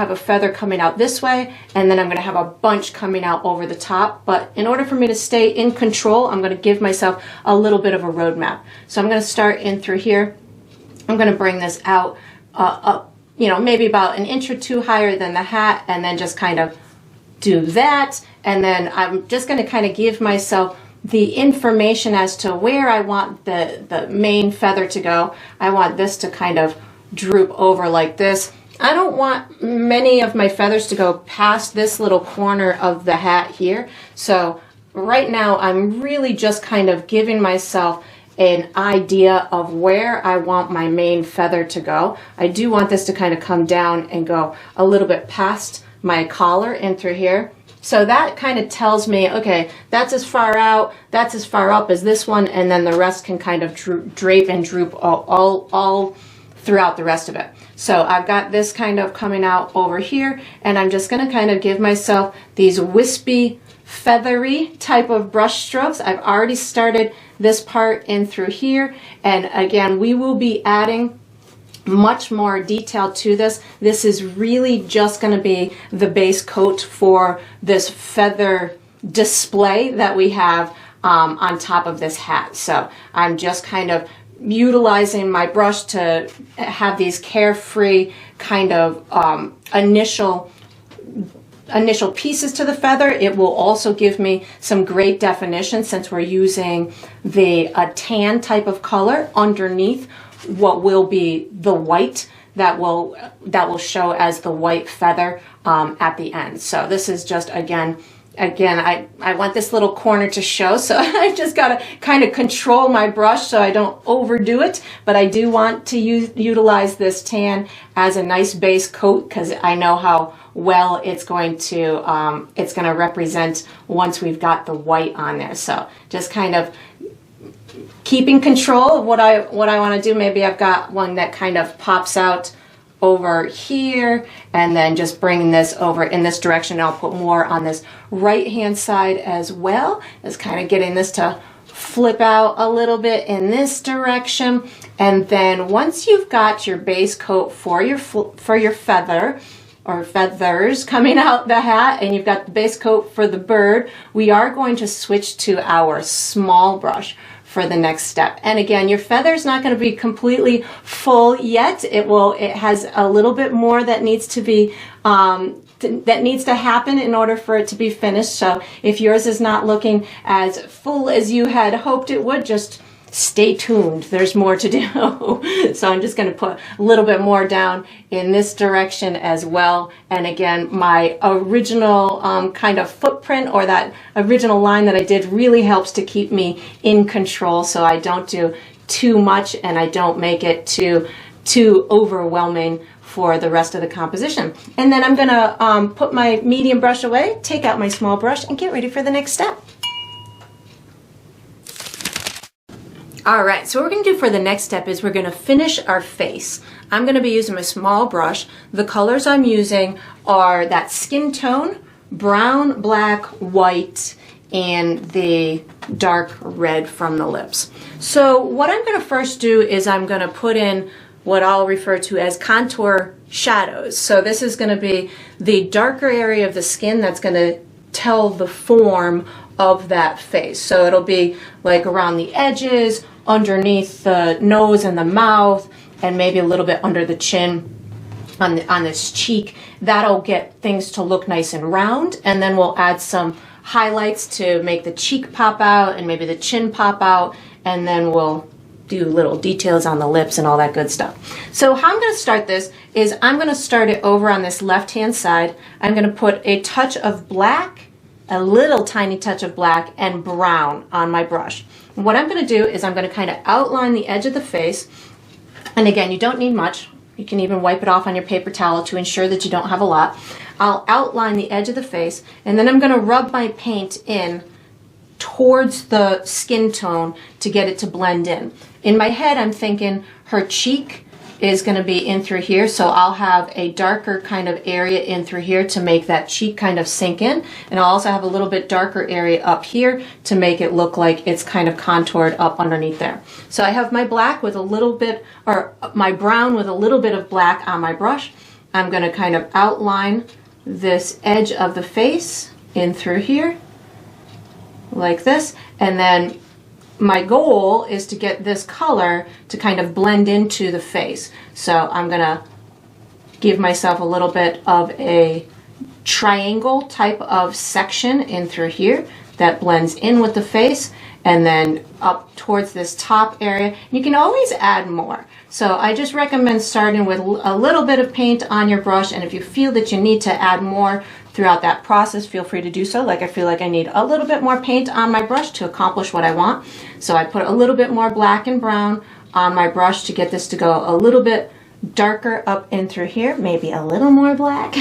a feather coming out this way, and then I'm going to have a bunch coming out over the top. But in order for me to stay in control, I'm going to give myself a little bit of a roadmap. So I'm going to start in through here. I'm going to bring this out up, you know, maybe about an inch or two higher than the hat, and then just kind of do that. And then I'm just going to kind of give myself the information as to where I want the main feather to go. I want this to kind of droop over like this. I don't want many of my feathers to go past this little corner of the hat here. So right now I'm really just kind of giving myself an idea of where I want my main feather to go. I do want this to kind of come down and go a little bit past my collar in through here. So that kind of tells me, okay, that's as far out, that's as far up as this one, and then the rest can kind of drape and droop all throughout the rest of it. So I've got this kind of coming out over here, and I'm just going to kind of give myself these wispy, feathery type of brush strokes. I've already started this part in through here, and again, we will be adding much more detail to this. This is really just going to be the base coat for this feather display that we have on top of this hat. So I'm just kind of utilizing my brush to have these carefree kind of initial pieces to the feather. It will also give me some great definition, since we're using a tan type of color underneath what will be the white that will show as the white feather at the end. So this is just, again, I want this little corner to show, so I just got to kind of control my brush so I don't overdo it, but I do want to utilize this tan as a nice base coat, because I know how well it's going to represent once we've got the white on there. So just kind of keeping control of what I want to do. Maybe I've got one that kind of pops out over here, and then just bringing this over in this direction. I'll put more on this right hand side as well, just kind of getting this to flip out a little bit in this direction. And then once you've got your base coat for your feather or feathers coming out the hat, and you've got the base coat for the bird, we are going to switch to our small brush for the next step. And again, your feather's not going to be completely full yet. It has a little bit more that needs to be that needs to happen in order for it to be finished. So if yours is not looking as full as you had hoped it would, just stay tuned. There's more to do. So I'm just going to put a little bit more down in this direction as well. And again, my original kind of footprint, or that original line that I did, really helps to keep me in control, so I don't do too much and I don't make it too overwhelming for the rest of the composition. And then I'm going to put my medium brush away, take out my small brush, and get ready for the next step. All right, so what we're going to do for the next step is we're going to finish our face. I'm going to be using my small brush. The colors I'm using are that skin tone, brown, black, white, and the dark red from the lips. So what I'm going to first do is I'm going to put in what I'll refer to as contour shadows. So this is going to be the darker area of the skin that's going to tell the form of that face. So it'll be like around the edges, underneath the nose and the mouth, and maybe a little bit under the chin on this cheek. That'll get things to look nice and round, and then we'll add some highlights to make the cheek pop out and maybe the chin pop out, and then we'll do little details on the lips and all that good stuff. So how I'm going to start this is I'm going to start it over on this left hand side. I'm going to put a touch of black, a little tiny touch of black and brown on my brush. And what I'm going to do is I'm going to kind of outline the edge of the face. And again, you don't need much. You can even wipe it off on your paper towel to ensure that you don't have a lot. I'll outline the edge of the face, and then I'm going to rub my paint in towards the skin tone to get it to blend in. In my head, I'm thinking her cheek is going to be in through here, so I'll have a darker kind of area in through here to make that cheek kind of sink in, and I'll also have a little bit darker area up here to make it look like it's kind of contoured up underneath there. So I have my black with a little bit, or my brown with a little bit of black on my brush. I'm going to kind of outline this edge of the face in through here like this, and then my goal is to get this color to kind of blend into the face. So I'm gonna give myself a little bit of a triangle type of section in through here that blends in with the face, and then up towards this top area. You can always add more. So I just recommend starting with a little bit of paint on your brush, and if you feel that you need to add more throughout that process, feel free to do so. Like I feel like I need a little bit more paint on my brush to accomplish what I want. So I put a little bit more black and brown on my brush to get this to go a little bit darker up in through here, maybe a little more black.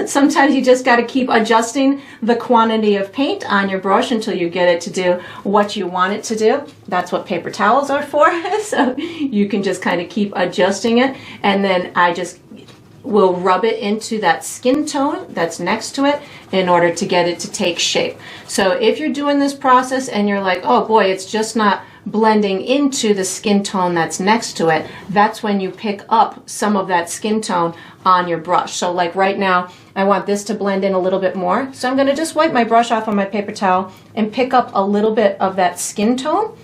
Sometimes you just got to keep adjusting the quantity of paint on your brush until you get it to do what you want it to do. That's what paper towels are for. So you can just kind of keep adjusting it, and then I just will rub it into that skin tone that's next to it in order to get it to take shape. So if you're doing this process and you're like, oh boy, it's just not blending into the skin tone that's next to it, that's when you pick up some of that skin tone on your brush. So like right now, I want this to blend in a little bit more. So I'm going to just wipe my brush off on my paper towel and pick up a little bit of that skin tone.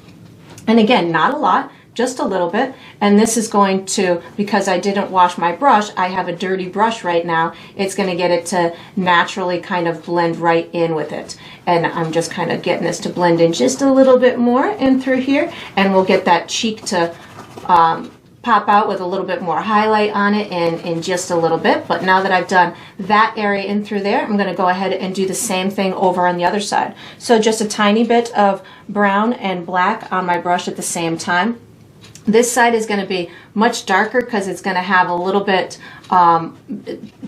And again, not a lot, just a little bit. And this is going to, because I didn't wash my brush, I have a dirty brush right now, it's going to get it to naturally kind of blend right in with it. And I'm just kind of getting this to blend in just a little bit more in through here, and we'll get that cheek to pop out with a little bit more highlight on it in just a little bit. But now that I've done that area in through there, I'm going to go ahead and do the same thing over on the other side. So just a tiny bit of brown and black on my brush at the same time. This side is going to be much darker because it's going to have a little bit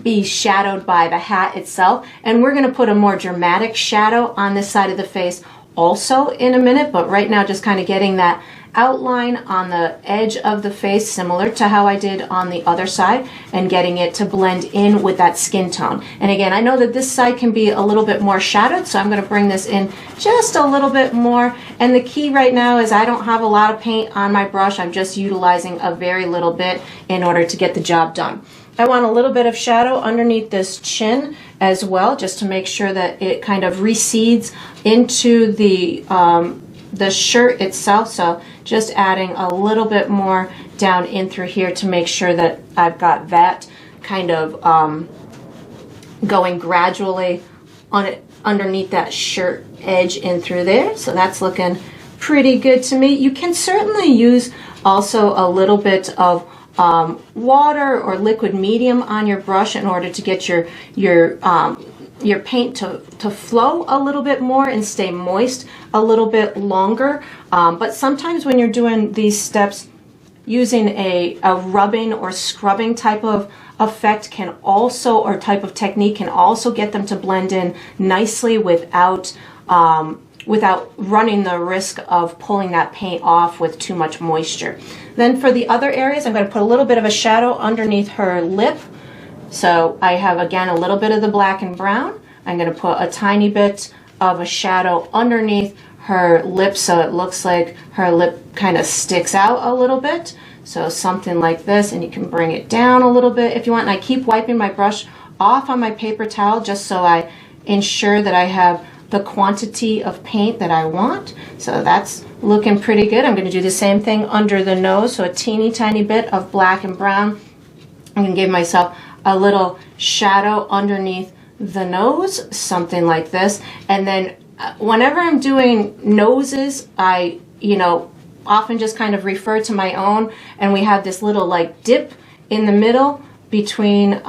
be shadowed by the hat itself, and we're going to put a more dramatic shadow on this side of the face also in a minute. But right now, just kind of getting that outline on the edge of the face similar to how I did on the other side, and getting it to blend in with that skin tone. And again, I know that this side can be a little bit more shadowed, so I'm going to bring this in just a little bit more. And the key right now is I don't have a lot of paint on my brush. I'm just utilizing a very little bit in order to get the job done. I want a little bit of shadow underneath this chin as well, just to make sure that it kind of recedes into the shirt itself. So just adding a little bit more down in through here to make sure that I've got that kind of going gradually on it underneath that shirt edge in through there. So that's looking pretty good to me. You can certainly use also a little bit of water or liquid medium on your brush in order to get your paint to flow a little bit more and stay moist a little bit longer. But sometimes when you're doing these steps, using a rubbing or scrubbing type of effect can also, or type of technique can also get them to blend in nicely without running the risk of pulling that paint off with too much moisture. Then for the other areas, I'm going to put a little bit of a shadow underneath her lip. So I have, again, a little bit of the black and brown. I'm going to put a tiny bit of a shadow underneath her lip so it looks like her lip kind of sticks out a little bit. So something like this, and you can bring it down a little bit if you want. And I keep wiping my brush off on my paper towel just so I ensure that I have the quantity of paint that I want. So that's looking pretty good. I'm going to do the same thing under the nose. So a teeny tiny bit of black and brown. I'm going to give myself a little shadow underneath the nose, something like this. And then whenever I'm doing noses, I, often just kind of refer to my own, and we have this little like dip in the middle between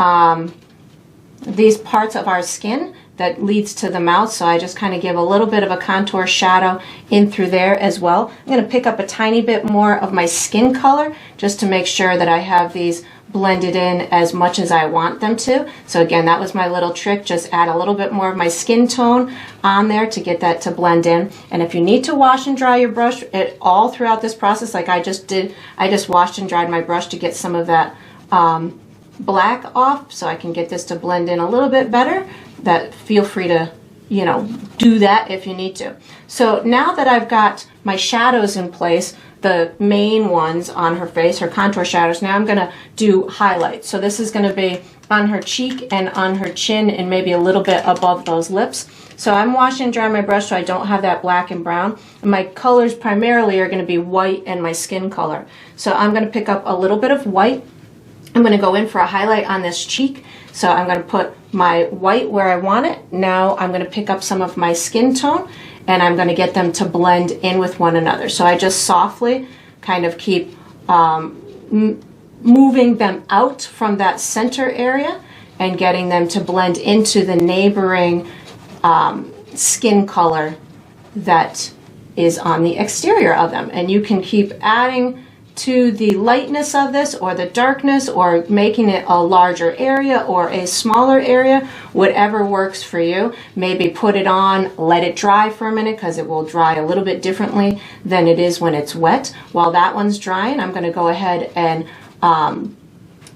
these parts of our skin that leads to the mouth. So I just kind of give a little bit of a contour shadow in through there as well. I'm going to pick up a tiny bit more of my skin color just to make sure that I have these blended in as much as I want them to. So again, that was my little trick. Just add a little bit more of my skin tone on there to get that to blend in. And if you need to wash and dry your brush all throughout this process, like I just did, I just washed and dried my brush to get some of that black off so I can get this to blend in a little bit better. That feel free to, do that if you need to. So now that I've got my shadows in place, the main ones on her face, her contour shadows, now I'm going to do highlights. So this is going to be on her cheek and on her chin and maybe a little bit above those lips. So I'm washing and drying my brush so I don't have that black and brown. And my colors primarily are going to be white and my skin color. So I'm going to pick up a little bit of white. I'm going to go in for a highlight on this cheek. So I'm going to put my white where I want it. Now I'm going to pick up some of my skin tone and I'm going to get them to blend in with one another. So I just softly kind of keep moving them out from that center area and getting them to blend into the neighboring skin color that is on the exterior of them. And you can keep adding to the lightness of this or the darkness or making it a larger area or a smaller area, whatever works for you. Maybe put it on, let it dry for a minute because it will dry a little bit differently than it is when it's wet. While that one's drying, I'm going to go ahead and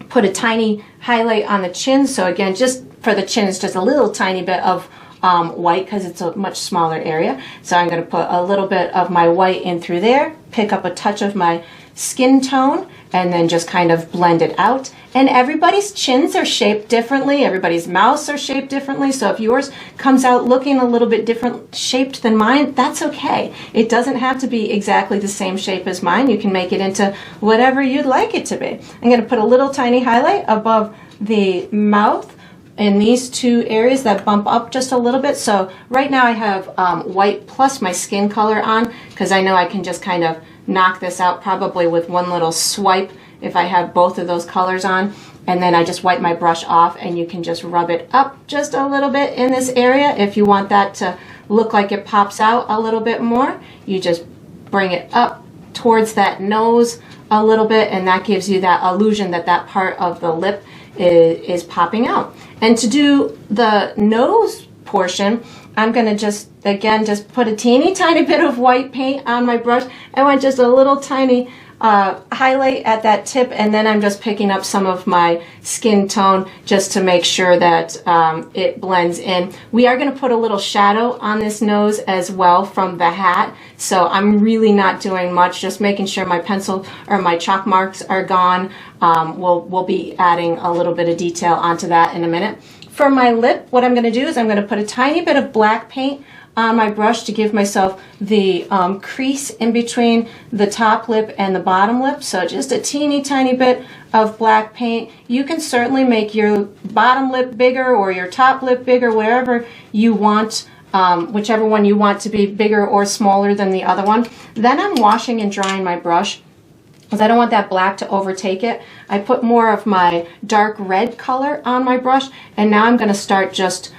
put a tiny highlight on the chin. So again, just for the chin, it's just a little tiny bit of white because it's a much smaller area. So I'm going to put a little bit of my white in through there, pick up a touch of my skin tone and then just kind of blend it out. And everybody's chins are shaped differently. Everybody's mouths are shaped differently. So if yours comes out looking a little bit different shaped than mine, that's okay. It doesn't have to be exactly the same shape as mine. You can make it into whatever you'd like it to be. I'm going to put a little tiny highlight above the mouth in these two areas that bump up just a little bit. So right now I have white plus my skin color on, because I know I can just kind of knock this out probably with one little swipe if I have both of those colors on. And then I just wipe my brush off, and you can just rub it up just a little bit in this area. If you want that to look like it pops out a little bit more, you just bring it up towards that nose a little bit, and that gives you that illusion that that part of the lip is popping out. And to do the nose portion, I'm going to just put a teeny tiny bit of white paint on my brush. I want just a little tiny highlight at that tip, and then I'm just picking up some of my skin tone just to make sure that it blends in. We are going to put a little shadow on this nose as well from the hat, so I'm really not doing much, just making sure my pencil or my chalk marks are gone. We'll be adding a little bit of detail onto that in a minute. For my lip, what I'm going to do is I'm going to put a tiny bit of black paint on my brush to give myself the crease in between the top lip and the bottom lip. So just a teeny tiny bit of black paint. You can certainly make your bottom lip bigger or your top lip bigger, wherever you want, whichever one you want to be bigger or smaller than the other one. Then I'm washing and drying my brush, because I don't want that black to overtake it. I put more of my dark red color on my brush, and now I'm going to start just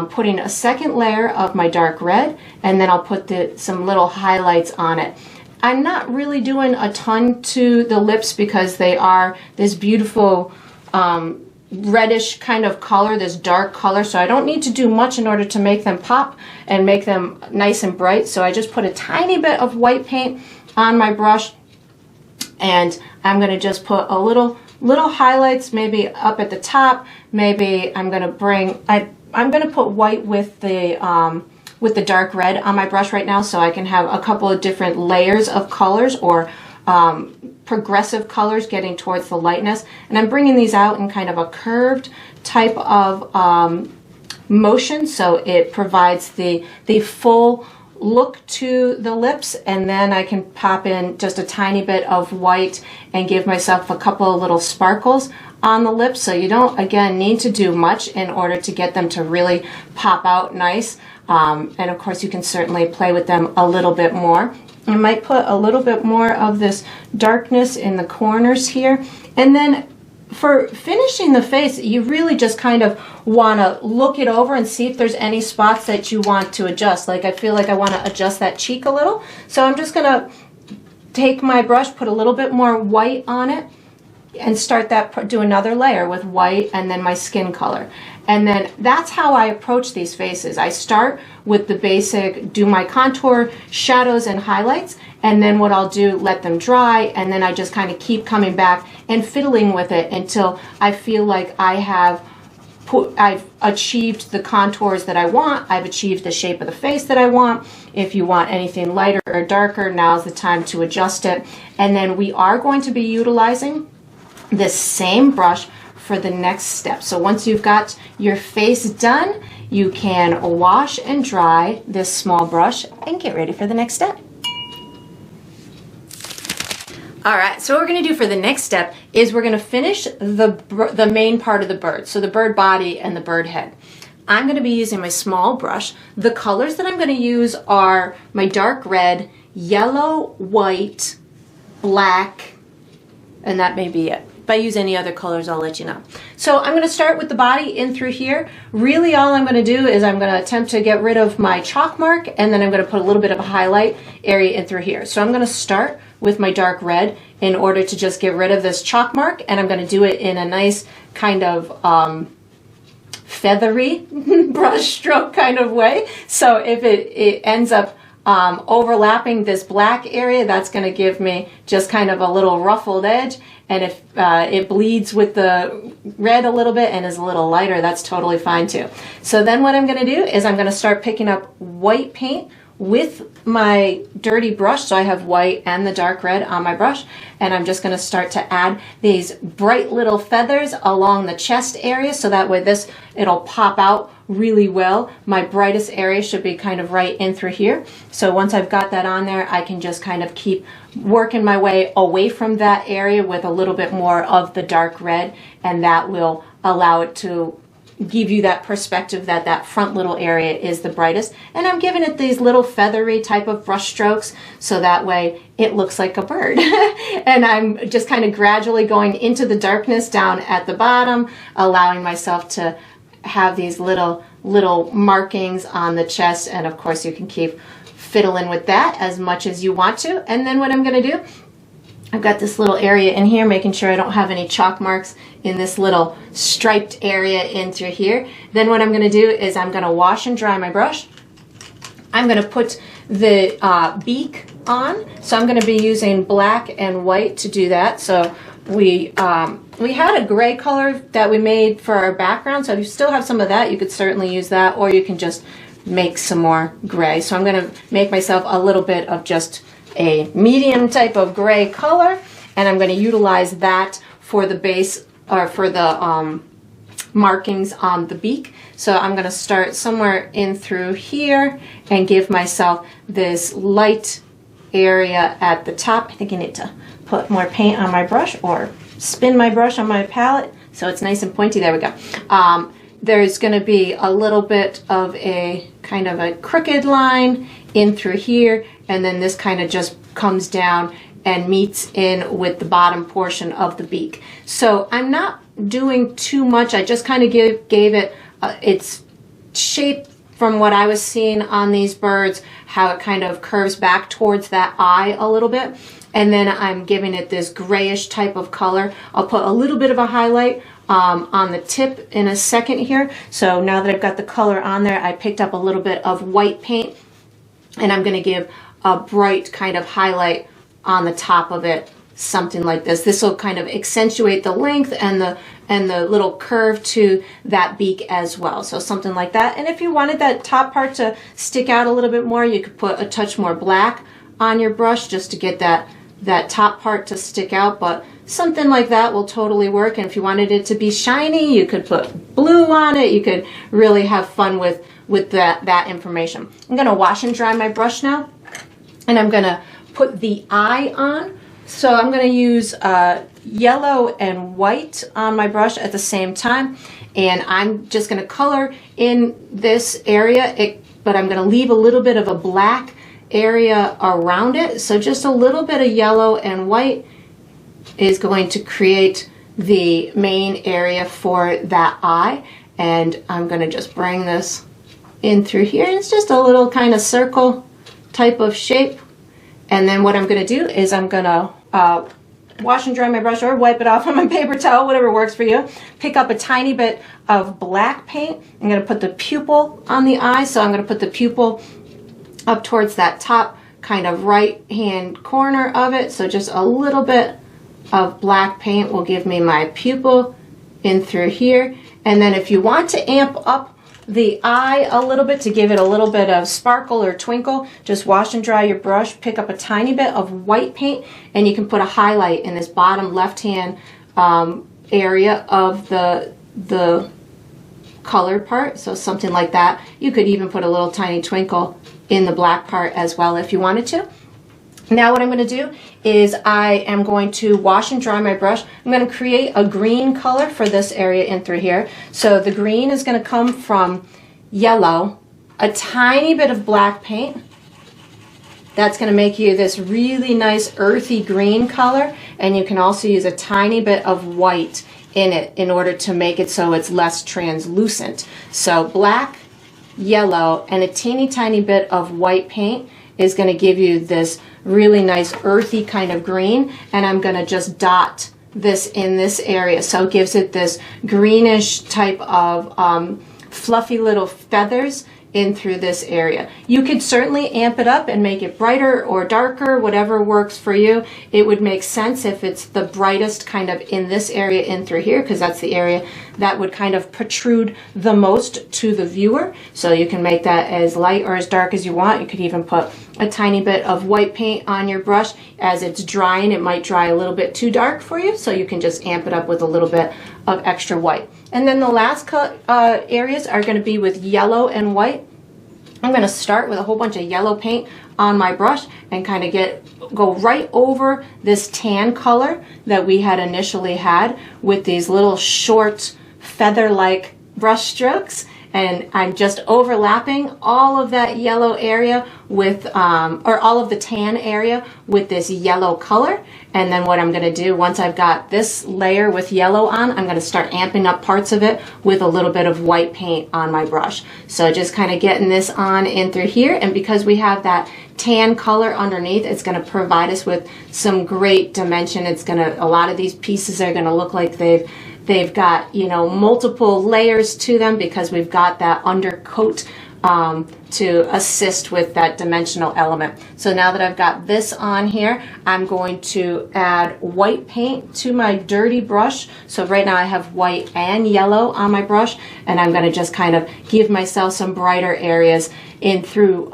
putting a second layer of my dark red, and then I'll put some little highlights on it. I'm not really doing a ton to the lips because they are this beautiful reddish kind of color, this dark color, so I don't need to do much in order to make them pop and make them nice and bright. So I just put a tiny bit of white paint on my brush, and I'm going to just put a little highlights maybe up at the top. Maybe I'm going to I'm going to put white with the dark red on my brush right now, so I can have a couple of different layers of colors, or progressive colors getting towards the lightness. And I'm bringing these out in kind of a curved type of motion, so it provides the full look to the lips. And then I can pop in just a tiny bit of white and give myself a couple of little sparkles on the lips. So you don't, again, need to do much in order to get them to really pop out nice. And of course you can certainly play with them a little bit more. I might put a little bit more of this darkness in the corners here. And then for finishing the face, you really just kind of want to look it over and see if there's any spots that you want to adjust. Like I feel like I want to adjust that cheek a little. So I'm just going to take my brush, put a little bit more white on it, and start that, do another layer with white and then my skin color. And then that's how I approach these faces. I start with the basic, do my contour, shadows, and highlights, and then what I'll do, let them dry, and then I just kind of keep coming back and fiddling with it until I feel like I've achieved the contours that I want, I've achieved the shape of the face that I want. If you want anything lighter or darker, now's the time to adjust it. And then we are going to be utilizing this same brush for the next step. So once you've got your face done, you can wash and dry this small brush and get ready for the next step. All right, so what we're going to do for the next step is we're going to finish the main part of the bird, so the bird body and the bird head. I'm going to be using my small brush. The colors that I'm going to use are my dark red, yellow, white, black, and that may be it. If I use any other colors, I'll let you know. So I'm going to start with the body in through here. Really all I'm going to do is I'm going to attempt to get rid of my chalk mark, and then I'm going to put a little bit of a highlight area in through here. So I'm going to start with my dark red in order to just get rid of this chalk mark, and I'm going to do it in a nice kind of feathery brush stroke kind of way. So if it ends up overlapping this black area, that's going to give me just kind of a little ruffled edge. And if it bleeds with the red a little bit and is a little lighter, that's totally fine too. So then what I'm going to do is I'm going to start picking up white paint with my dirty brush, so I have white and the dark red on my brush, and I'm just going to start to add these bright little feathers along the chest area, so that way it'll pop out really well. My brightest area should be kind of right in through here. So once I've got that on there, I can just kind of keep working my way away from that area with a little bit more of the dark red, and that will allow it to give you that perspective that that front little area is the brightest. And I'm giving it these little feathery type of brush strokes, so that way it looks like a bird. And I'm just kind of gradually going into the darkness down at the bottom, allowing myself to have these little markings on the chest. And of course you can keep fiddling with that as much as you want to. And then what I'm going to do, I've got this little area in here, making sure I don't have any chalk marks in this little striped area in through here. Then what I'm going to do is I'm going to wash and dry my brush. I'm going to put the beak on. So I'm going to be using black and white to do that. So we had a gray color that we made for our background. So if you still have some of that, you could certainly use that, or you can just make some more gray. So I'm going to make myself a little bit of just a medium type of gray color, and I'm going to utilize that for the base, or for the markings on the beak. So I'm going to start somewhere in through here and give myself this light area at the top. I think I need to put more paint on my brush, or spin my brush on my palette so it's nice and pointy. There we go. There's going to be a little bit of a kind of a crooked line in through here, and then this kind of just comes down and meets in with the bottom portion of the beak. So I'm not doing too much. I just kind of gave it its shape from what I was seeing on these birds, how it kind of curves back towards that eye a little bit. And then I'm giving it this grayish type of color. I'll put a little bit of a highlight on the tip in a second here. So now that I've got the color on there, I picked up a little bit of white paint, and I'm going to give a bright kind of highlight on the top of it, something like this. This will kind of accentuate the length and the little curve to that beak as well. So something like that. And if you wanted that top part to stick out a little bit more, you could put a touch more black on your brush just to get that top part to stick out. But something like that will totally work. And if you wanted it to be shiny, you could put blue on it. You could really have fun with that information. I'm going to wash and dry my brush now, and I'm going to put the eye on. So I'm going to use yellow and white on my brush at the same time, and I'm just going to color in this area, but I'm going to leave a little bit of a black area around it. So just a little bit of yellow and white is going to create the main area for that eye. And I'm going to just bring this in through here. It's just a little kind of circle type of shape. And then what I'm going to do is I'm going to wash and dry my brush, or wipe it off on my paper towel, whatever works for you. Pick up a tiny bit of black paint. I'm going to put the pupil on the eye. So I'm going to put the pupil up towards that top kind of right hand corner of it. So just a little bit of black paint will give me my pupil in through here. And then if you want to amp up the eye a little bit to give it a little bit of sparkle or twinkle, just wash and dry your brush, pick up a tiny bit of white paint, and you can put a highlight in this bottom left hand area of the colored part. So something like that. You could even put a little tiny twinkle in the black part as well if you wanted to. Now what I'm going to do is I am going to wash and dry my brush. I'm going to create a green color for this area in through here. So the green is going to come from yellow, a tiny bit of black paint. That's going to make you this really nice earthy green color, and you can also use a tiny bit of white in it in order to make it so it's less translucent. So black, yellow, and a teeny tiny bit of white paint is going to give you this really nice earthy kind of green, and I'm going to just dot this in this area, so it gives it this greenish type of fluffy little feathers in through this area. You could certainly amp it up and make it brighter or darker, whatever works for you. It would make sense if it's the brightest kind of in this area in through here, because that's the area that would kind of protrude the most to the viewer. So you can make that as light or as dark as you want. You could even put a tiny bit of white paint on your brush. As it's drying, it might dry a little bit too dark for you, so you can just amp it up with a little bit of extra white. And then the last areas are going to be with yellow and white. I'm going to start with a whole bunch of yellow paint on my brush and kind of go right over this tan color that we had initially had with these little short feather-like brush strokes. And I'm just overlapping all of that yellow area with, or all of the tan area with this yellow color. And then what I'm going to do, once I've got this layer with yellow on, I'm going to start amping up parts of it with a little bit of white paint on my brush. So just kind of getting this on in through here. And because we have that tan color underneath, it's going to provide us with some great dimension. It's going to, a lot of these pieces are going to look like they've got, you know, multiple layers to them because we've got that undercoat to assist with that dimensional element. So now that I've got this on here, I'm going to add white paint to my dirty brush. So right now I have white and yellow on my brush, and I'm going to just kind of give myself some brighter areas in through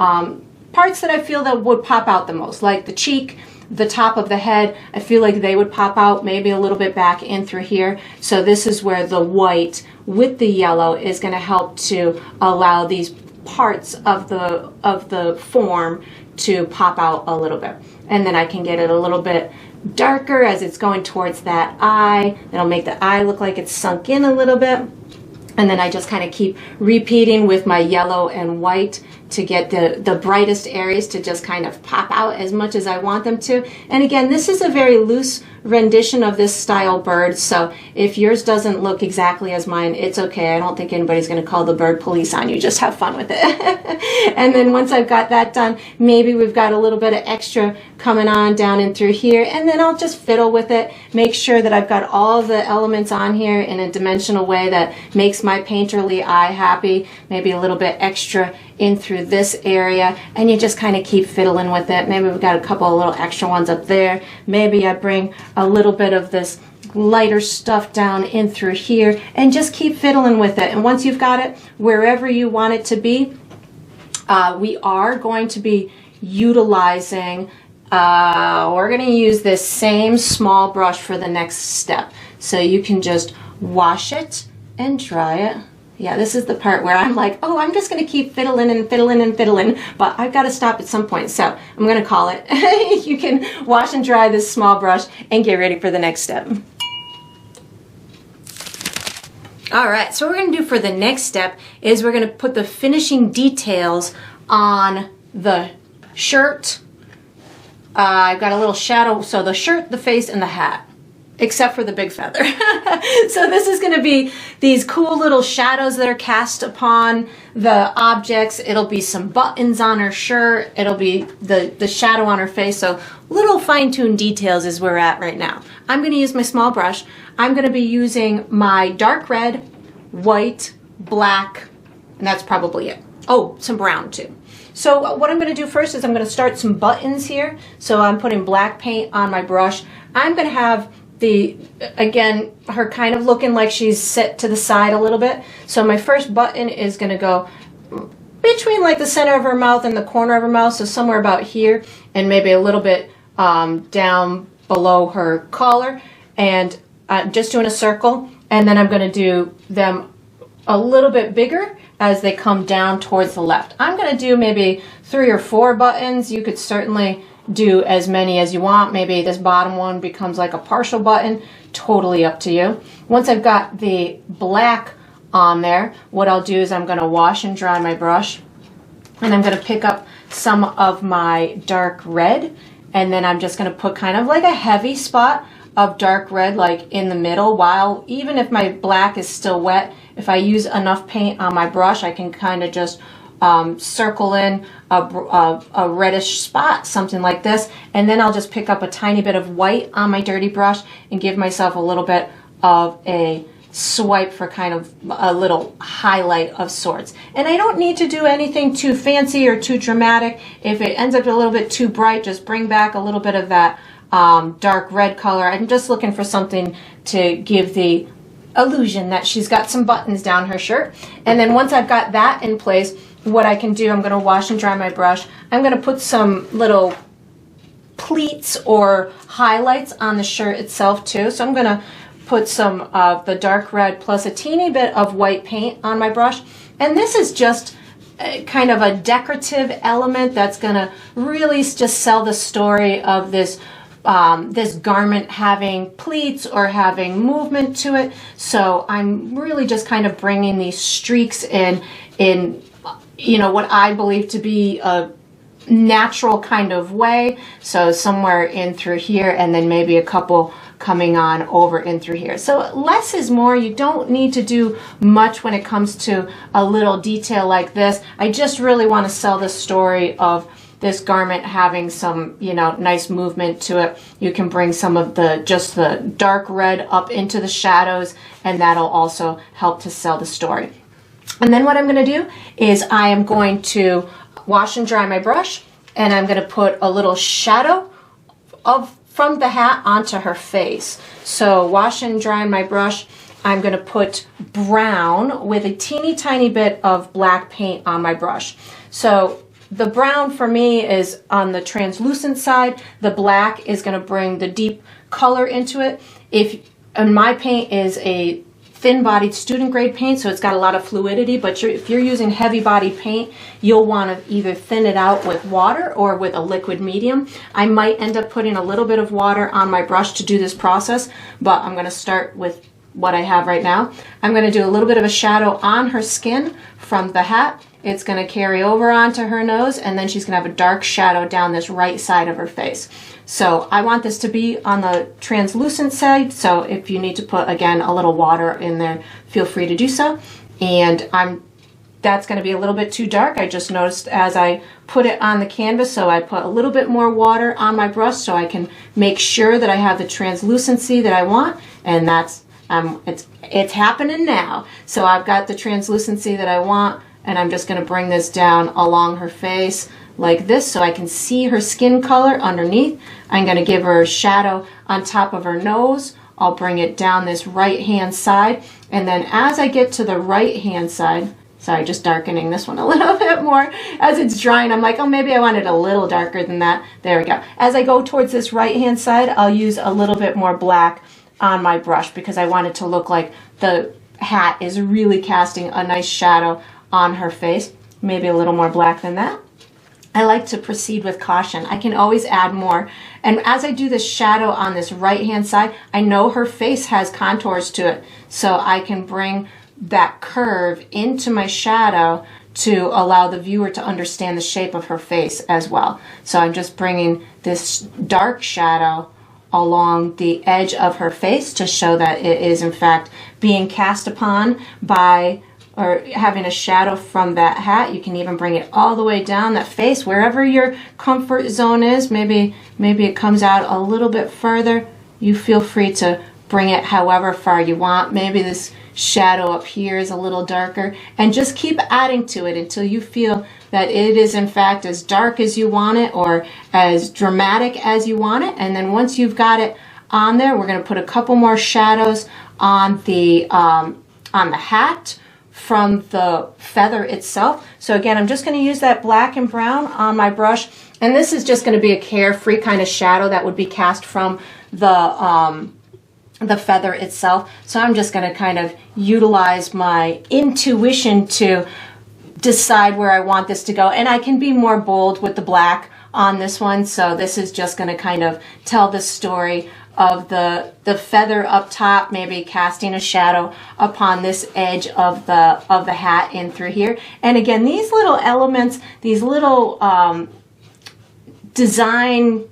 parts that I feel that would pop out the most, like the cheek, the top of the head. I feel like they would pop out maybe a little bit back in through here. So this is where the white with the yellow is going to help to allow these parts of the form to pop out a little bit. And then I can get it a little bit darker as it's going towards that eye. It'll make the eye look like it's sunk in a little bit. And then I just kind of keep repeating with my yellow and white to get the brightest areas to just kind of pop out as much as I want them to. And again, this is a very loose rendition of this style bird, so if yours doesn't look exactly as mine, it's okay. I don't think anybody's going to call the bird police on you. Just have fun with it. And then once I've got that done, maybe we've got a little bit of extra coming on down and through here, and then I'll just fiddle with it, make sure that I've got all the elements on here in a dimensional way that makes my painterly eye happy. Maybe a little bit extra in through this area, and you just kind of keep fiddling with it. Maybe we've got a couple of little extra ones up there. Maybe I bring a little bit of this lighter stuff down in through here and just keep fiddling with it. And once you've got it wherever you want it to be, we are going to be utilizing, we're going to use this same small brush for the next step. So you can just wash it and dry it. Yeah, this is the part where I'm like, oh, I'm just going to keep fiddling and fiddling and fiddling, but I've got to stop at some point. So I'm going to call it. You can wash and dry this small brush and get ready for the next step. All right, so what we're going to do for the next step is we're going to put the finishing details on the shirt. I've got a little shadow, so the shirt, the face, and the hat, except for the big feather. So this is going to be these cool little shadows that are cast upon the objects. It'll be some buttons on her shirt. It'll be the shadow on her face. So little fine-tuned details is where we're at right now. I'm going to use my small brush. I'm going to be using my dark red, white, black, and that's probably it. Oh, some brown too. So what I'm going to do first is I'm going to start some buttons here. So I'm putting black paint on my brush. I'm going to have again, her kind of looking like she's set to the side a little bit. So my first button is going to go between like the center of her mouth and the corner of her mouth, so somewhere about here, and maybe a little bit down below her collar, and just doing a circle. And then I'm going to do them a little bit bigger as they come down towards the left. I'm going to do maybe 3 or 4 buttons. You could certainly do as many as you want. Maybe this bottom one becomes like a partial button. Totally up to you. Once I've got the black on there, what I'll do is I'm going to wash and dry my brush, and I'm going to pick up some of my dark red, and then I'm just going to put kind of like a heavy spot of dark red like in the middle, while even if my black is still wet, if I use enough paint on my brush, I can kind of just circle in a reddish spot, something like this, and then I'll just pick up a tiny bit of white on my dirty brush and give myself a little bit of a swipe for kind of a little highlight of sorts. And I don't need to do anything too fancy or too dramatic. If it ends up a little bit too bright, just bring back a little bit of that dark red color. I'm just looking for something to give the illusion that she's got some buttons down her shirt. And then once I've got that in place, what I can do, I'm going to wash and dry my brush. I'm going to put some little pleats or highlights on the shirt itself too. So I'm going to put some of the dark red plus a teeny bit of white paint on my brush. And this is just kind of a decorative element that's going to really just sell the story of this this garment having pleats or having movement to it. So I'm really just kind of bringing these streaks in you know, what I believe to be a natural kind of way. So somewhere in through here, and then maybe a couple coming on over in through here. So less is more. You don't need to do much when it comes to a little detail like this. I just really want to sell the story of this garment having some, you know, nice movement to it. You can bring some of just the dark red up into the shadows, and that'll also help to sell the story. And then what I'm going to do is I am going to wash and dry my brush, and I'm going to put a little shadow from the hat onto her face. So wash and dry my brush, I'm going to put brown with a teeny tiny bit of black paint on my brush. So the brown for me is on the translucent side. The black is going to bring the deep color into it. And my paint is a thin-bodied student grade paint, so it's got a lot of fluidity, but if you're using heavy-bodied paint, you'll want to either thin it out with water or with a liquid medium. I might end up putting a little bit of water on my brush to do this process, but I'm going to start with what I have right now. I'm going to do a little bit of a shadow on her skin from the hat. It's going to carry over onto her nose, and then she's going to have a dark shadow down this right side of her face. So I want this to be on the translucent side, so if you need to put, again, a little water in there, feel free to do so. And that's going to be a little bit too dark. I just noticed as I put it on the canvas, so I put a little bit more water on my brush so I can make sure that I have the translucency that I want, and that's it's happening now. So I've got the translucency that I want, and I'm just going to bring this down along her face like this so I can see her skin color underneath. I'm going to give her a shadow on top of her nose. I'll bring it down this right hand side, and then as I get to the right hand side, sorry, just darkening this one a little bit more. As it's drying, I'm like, oh, maybe I want it a little darker than that. There we go. As I go towards this right hand side, I'll use a little bit more black on my brush because I want it to look like the hat is really casting a nice shadow on her face. Maybe a little more black than that. I like to proceed with caution. I can always add more. And as I do this shadow on this right hand side, I know her face has contours to it. So I can bring that curve into my shadow to allow the viewer to understand the shape of her face as well. So I'm just bringing this dark shadow along the edge of her face to show that it is in fact being cast upon by or having a shadow from that hat. You can even bring it all the way down that face, wherever your comfort zone is. Maybe it comes out a little bit further. You feel free to bring it however far you want. Maybe this shadow up here is a little darker, and just keep adding to it until you feel that it is in fact as dark as you want it or as dramatic as you want it. And then once you've got it on there, we're going to put a couple more shadows on the hat from the feather itself. So again, I'm just going to use that black and brown on my brush, and this is just going to be a carefree kind of shadow that would be cast from the feather itself. So I'm just going to kind of utilize my intuition to decide where I want this to go, and I can be more bold with the black on this one. So this is just going to kind of tell the story of the feather up top, maybe casting a shadow upon this edge of the hat in through here. And again, these little elements, these little design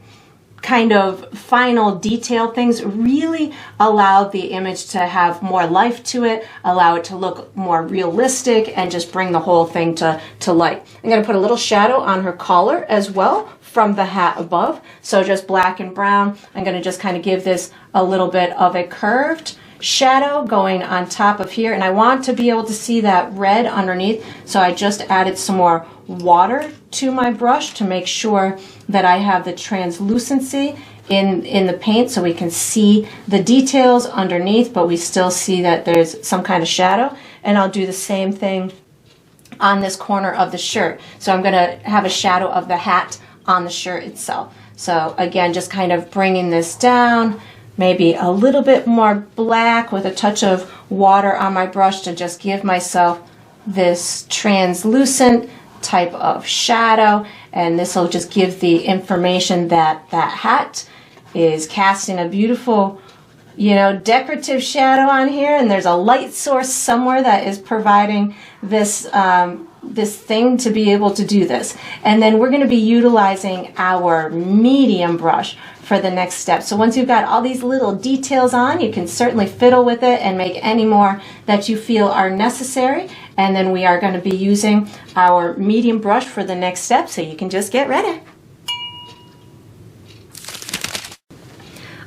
kind of final detail things really allow the image to have more life to it, allow it to look more realistic, and just bring the whole thing to light. I'm going to put a little shadow on her collar as well from the hat above. So just black and brown. I'm going to just kind of give this a little bit of a curved shadow going on top of here, and I want to be able to see that red underneath, so I just added some more water to my brush to make sure that I have the translucency in the paint so we can see the details underneath, but we still see that there's some kind of shadow. And I'll do the same thing on this corner of the shirt. So I'm going to have a shadow of the hat on the shirt itself. So again, just kind of bringing this down, maybe a little bit more black with a touch of water on my brush to just give myself this translucent type of shadow. And this will just give the information that that hat is casting a beautiful, you know, decorative shadow on here, and there's a light source somewhere that is providing this this thing to be able to do this. And then we're going to be utilizing our medium brush for the next step. So once you've got all these little details on, you can certainly fiddle with it and make any more that you feel are necessary. And then we are going to be using our medium brush for the next step, so you can just get ready.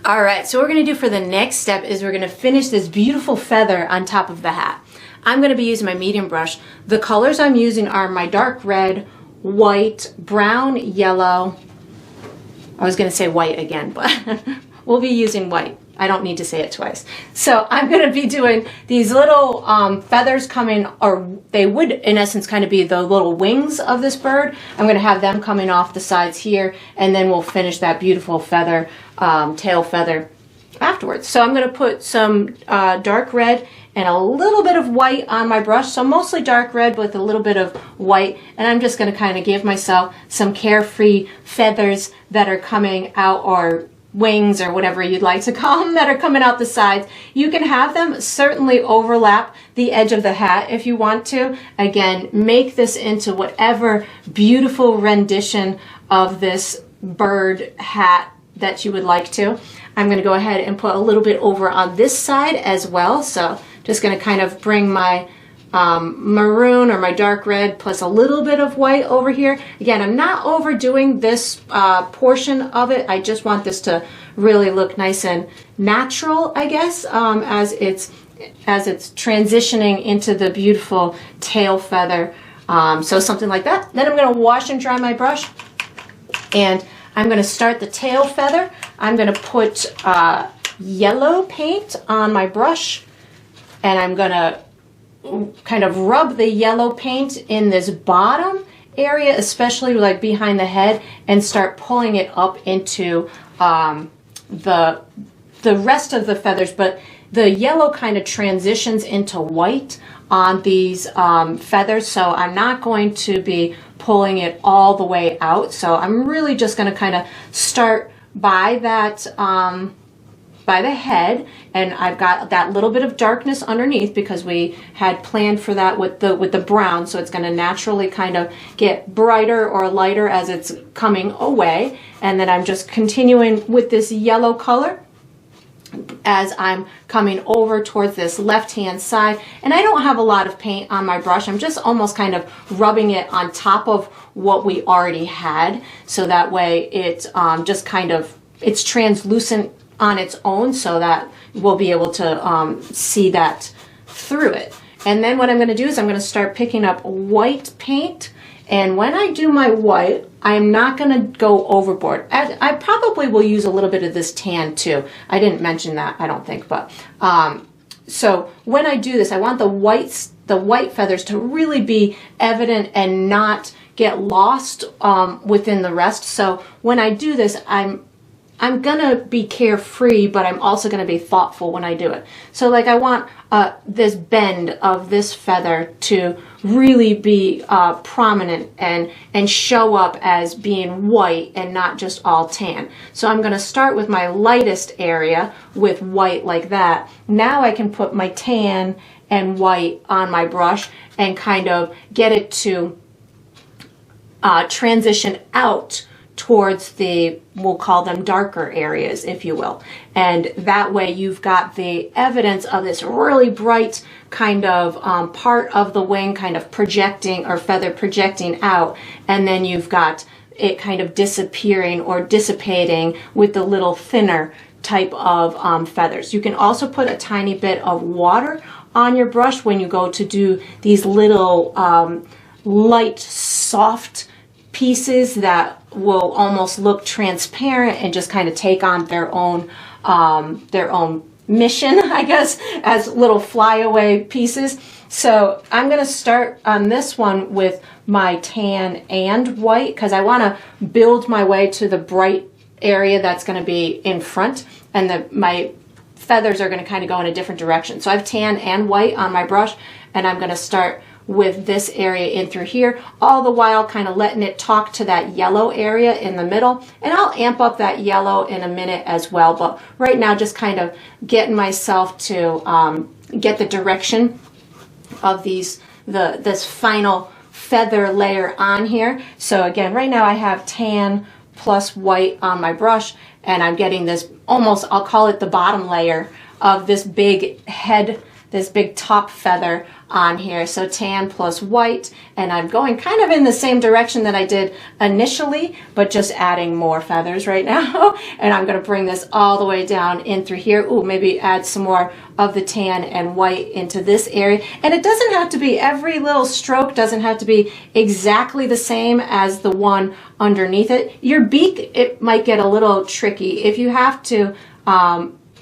All right, so what we're going to do for the next step is we're going to finish this beautiful feather on top of the hat. I'm going to be using my medium brush. The colors I'm using are my dark red, white, brown, yellow. I was going to say white again, but we'll be using white. I don't need to say it twice. So I'm going to be doing these little feathers coming, or they would in essence kind of be the little wings of this bird. I'm going to have them coming off the sides here, and then we'll finish that beautiful feather, tail feather afterwards. So I'm going to put some dark red and a little bit of white on my brush. So mostly dark red with a little bit of white. And I'm just going to kind of give myself some carefree feathers that are coming out, or wings, or whatever you'd like to call them, that are coming out the sides. You can have them certainly overlap the edge of the hat if you want to. Again, make this into whatever beautiful rendition of this bird hat that you would like to. I'm going to go ahead and put a little bit over on this side as well. So just going to kind of bring my maroon or my dark red plus a little bit of white over here. Again, I'm not overdoing this portion of it. I just want this to really look nice and natural, I guess, as it's transitioning into the beautiful tail feather. So something like that. Then I'm going to wash and dry my brush, and I'm going to start the tail feather. I'm going to put yellow paint on my brush, and I'm going to kind of rub the yellow paint in this bottom area, especially like behind the head, and start pulling it up into the rest of the feathers. But the yellow kind of transitions into white on these feathers, so I'm not going to be pulling it all the way out. So I'm really just going to kind of start by that by the head, and I've got that little bit of darkness underneath because we had planned for that with the brown, so it's going to naturally kind of get brighter or lighter as it's coming away. And then I'm just continuing with this yellow color as I'm coming over towards this left hand side. And I don't have a lot of paint on my brush. I'm just almost kind of rubbing it on top of what we already had, so that way it's just kind of, it's translucent on its own, so that we'll be able to see that through it. And then what I'm going to do is I'm going to start picking up white paint, and when I do my white, I'm not going to go overboard. I probably will use a little bit of this tan too. I didn't mention that, I don't think, but so when I do this, I want the white feathers to really be evident and not get lost within the rest. So when I do this, I'm gonna be carefree, but I'm also gonna be thoughtful when I do it. So like I want this bend of this feather to really be prominent and show up as being white and not just all tan. So I'm gonna start with my lightest area with white like that. Now I can put my tan and white on my brush and kind of get it to transition out towards the, we'll call them darker areas, if you will. And that way you've got the evidence of this really bright kind of part of the wing kind of projecting, or feather projecting out, and then you've got it kind of disappearing or dissipating with the little thinner type of feathers. You can also put a tiny bit of water on your brush when you go to do these little light, soft pieces that will almost look transparent and just kind of take on their own mission, I guess, as little flyaway pieces. So I'm going to start on this one with my tan and white because I want to build my way to the bright area that's going to be in front, and my feathers are going to kind of go in a different direction. So I have tan and white on my brush, and I'm going to start with this area in through here, all the while kind of letting it talk to that yellow area in the middle. And I'll amp up that yellow in a minute as well, but right now just kind of getting myself to get the direction of this final feather layer on here. So again, right now I have tan plus white on my brush, and I'm getting this almost, I'll call it the bottom layer of this big head, this big top feather on here. So tan plus white, and I'm going kind of in the same direction that I did initially, but just adding more feathers right now. And I'm going to bring this all the way down in through here. Ooh, maybe add some more of the tan and white into this area. And it doesn't have to be, every little stroke doesn't have to be exactly the same as the one underneath it. Your beak, it might get a little tricky. If you have to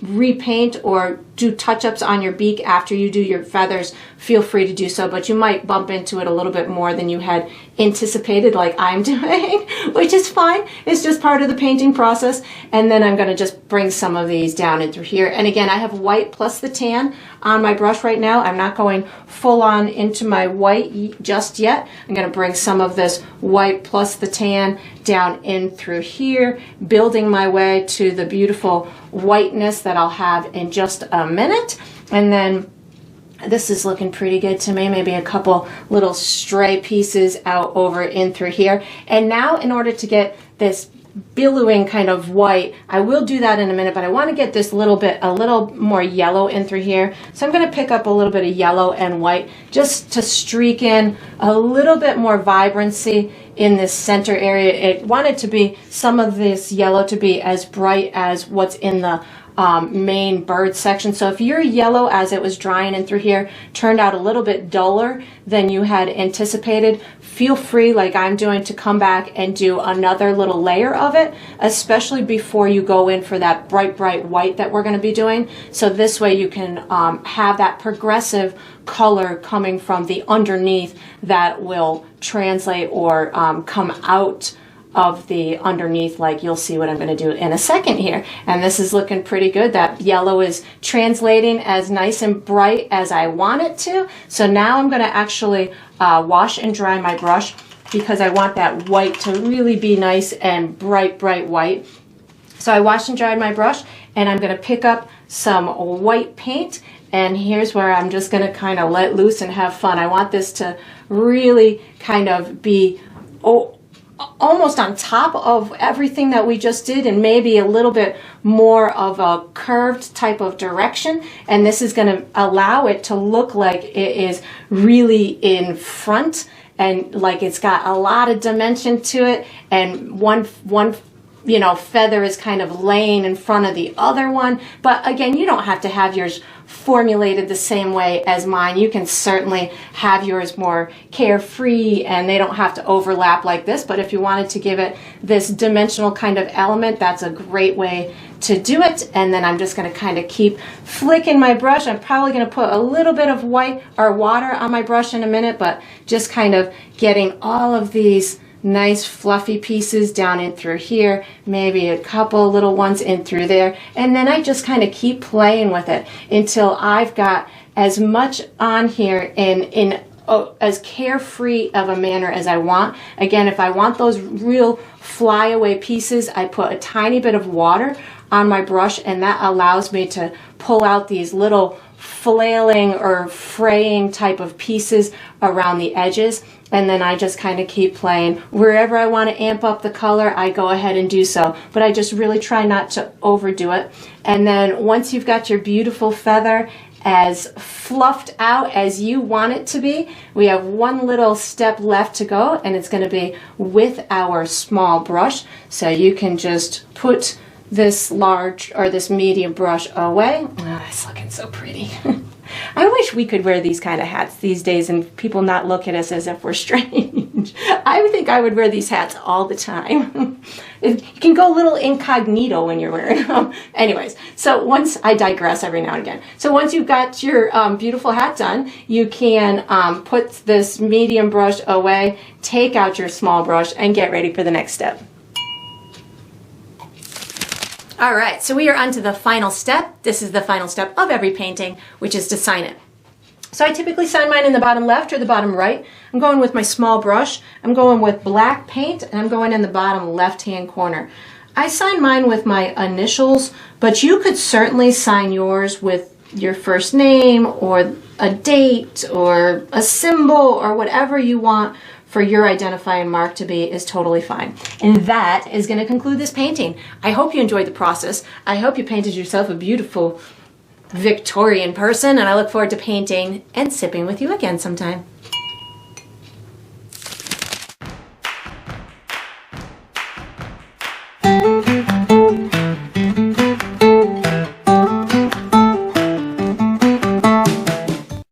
repaint or do touch-ups on your beak after you do your feathers, feel free to do so, but you might bump into it a little bit more than you had anticipated, like I'm doing, which is fine. It's just part of the painting process. And then I'm going to just bring some of these down in through here. And again, I have white plus the tan on my brush right now. I'm not going full on into my white just yet. I'm going to bring some of this white plus the tan down in through here, building my way to the beautiful whiteness that I'll have in just a minute. And then this is looking pretty good to me. Maybe a couple little stray pieces out over in through here. And now in order to get this billowing kind of white, I will do that in a minute, but I want to get this a little more yellow in through here. So I'm going to pick up a little bit of yellow and white just to streak in a little bit more vibrancy in this center area. It wanted to be some of this yellow to be as bright as what's in the main bird section. So if your yellow as it was drying in through here turned out a little bit duller than you had anticipated, feel free, like I'm doing, to come back and do another little layer of it, especially before you go in for that bright white that we're going to be doing. So this way you can have that progressive color coming from the underneath that will translate or come out of the underneath, like you'll see what I'm going to do in a second here. And this is looking pretty good. That yellow is translating as nice and bright as I want it to. So now I'm going to actually wash and dry my brush because I want that white to really be nice and bright white. So I washed and dried my brush, and I'm going to pick up some white paint, and here's where I'm just going to kind of let loose and have fun. I want this to really kind of be almost on top of everything that we just did, and maybe a little bit more of a curved type of direction. And this is going to allow it to look like it is really in front and like it's got a lot of dimension to it, and one feather is kind of laying in front of the other one. But again, you don't have to have yours formulated the same way as mine. You can certainly have yours more carefree and they don't have to overlap like this. But if you wanted to give it this dimensional kind of element, that's a great way to do it. And then I'm just going to kind of keep flicking my brush. I'm probably going to put a little bit of white or water on my brush in a minute, but just kind of getting all of these nice fluffy pieces down in through here, maybe a couple little ones in through there, and then I just kind of keep playing with it until I've got as much on here in as carefree of a manner as I want. Again, if I want those real flyaway pieces, I put a tiny bit of water on my brush, and that allows me to pull out these little flailing or fraying type of pieces around the edges. And then I just kind of keep playing. Wherever I want to amp up the color, I go ahead and do so. But I just really try not to overdo it. And then once you've got your beautiful feather as fluffed out as you want it to be, we have one little step left to go, and it's going to be with our small brush. So you can just put this large or this medium brush away. Oh, it's looking so pretty. I wish we could wear these kind of hats these days and people not look at us as if we're strange. I would think I would wear these hats all the time. You can go a little incognito when you're wearing them. Anyways, so once, I digress every now and again. So once you've got your beautiful hat done, you can put this medium brush away, take out your small brush, and get ready for the next step. All right, so we are on to the final step. This is the final step of every painting, which is to sign it. So I typically sign mine in the bottom left or the bottom right. I'm going with my small brush. I'm going with black paint, and I'm going in the bottom left-hand corner. I sign mine with my initials, but you could certainly sign yours with your first name or a date or a symbol or whatever you want for your identifying mark to be is totally fine. And that is going to conclude this painting. I hope you enjoyed the process. I hope you painted yourself a beautiful Victorian person, and I look forward to painting and sipping with you again sometime.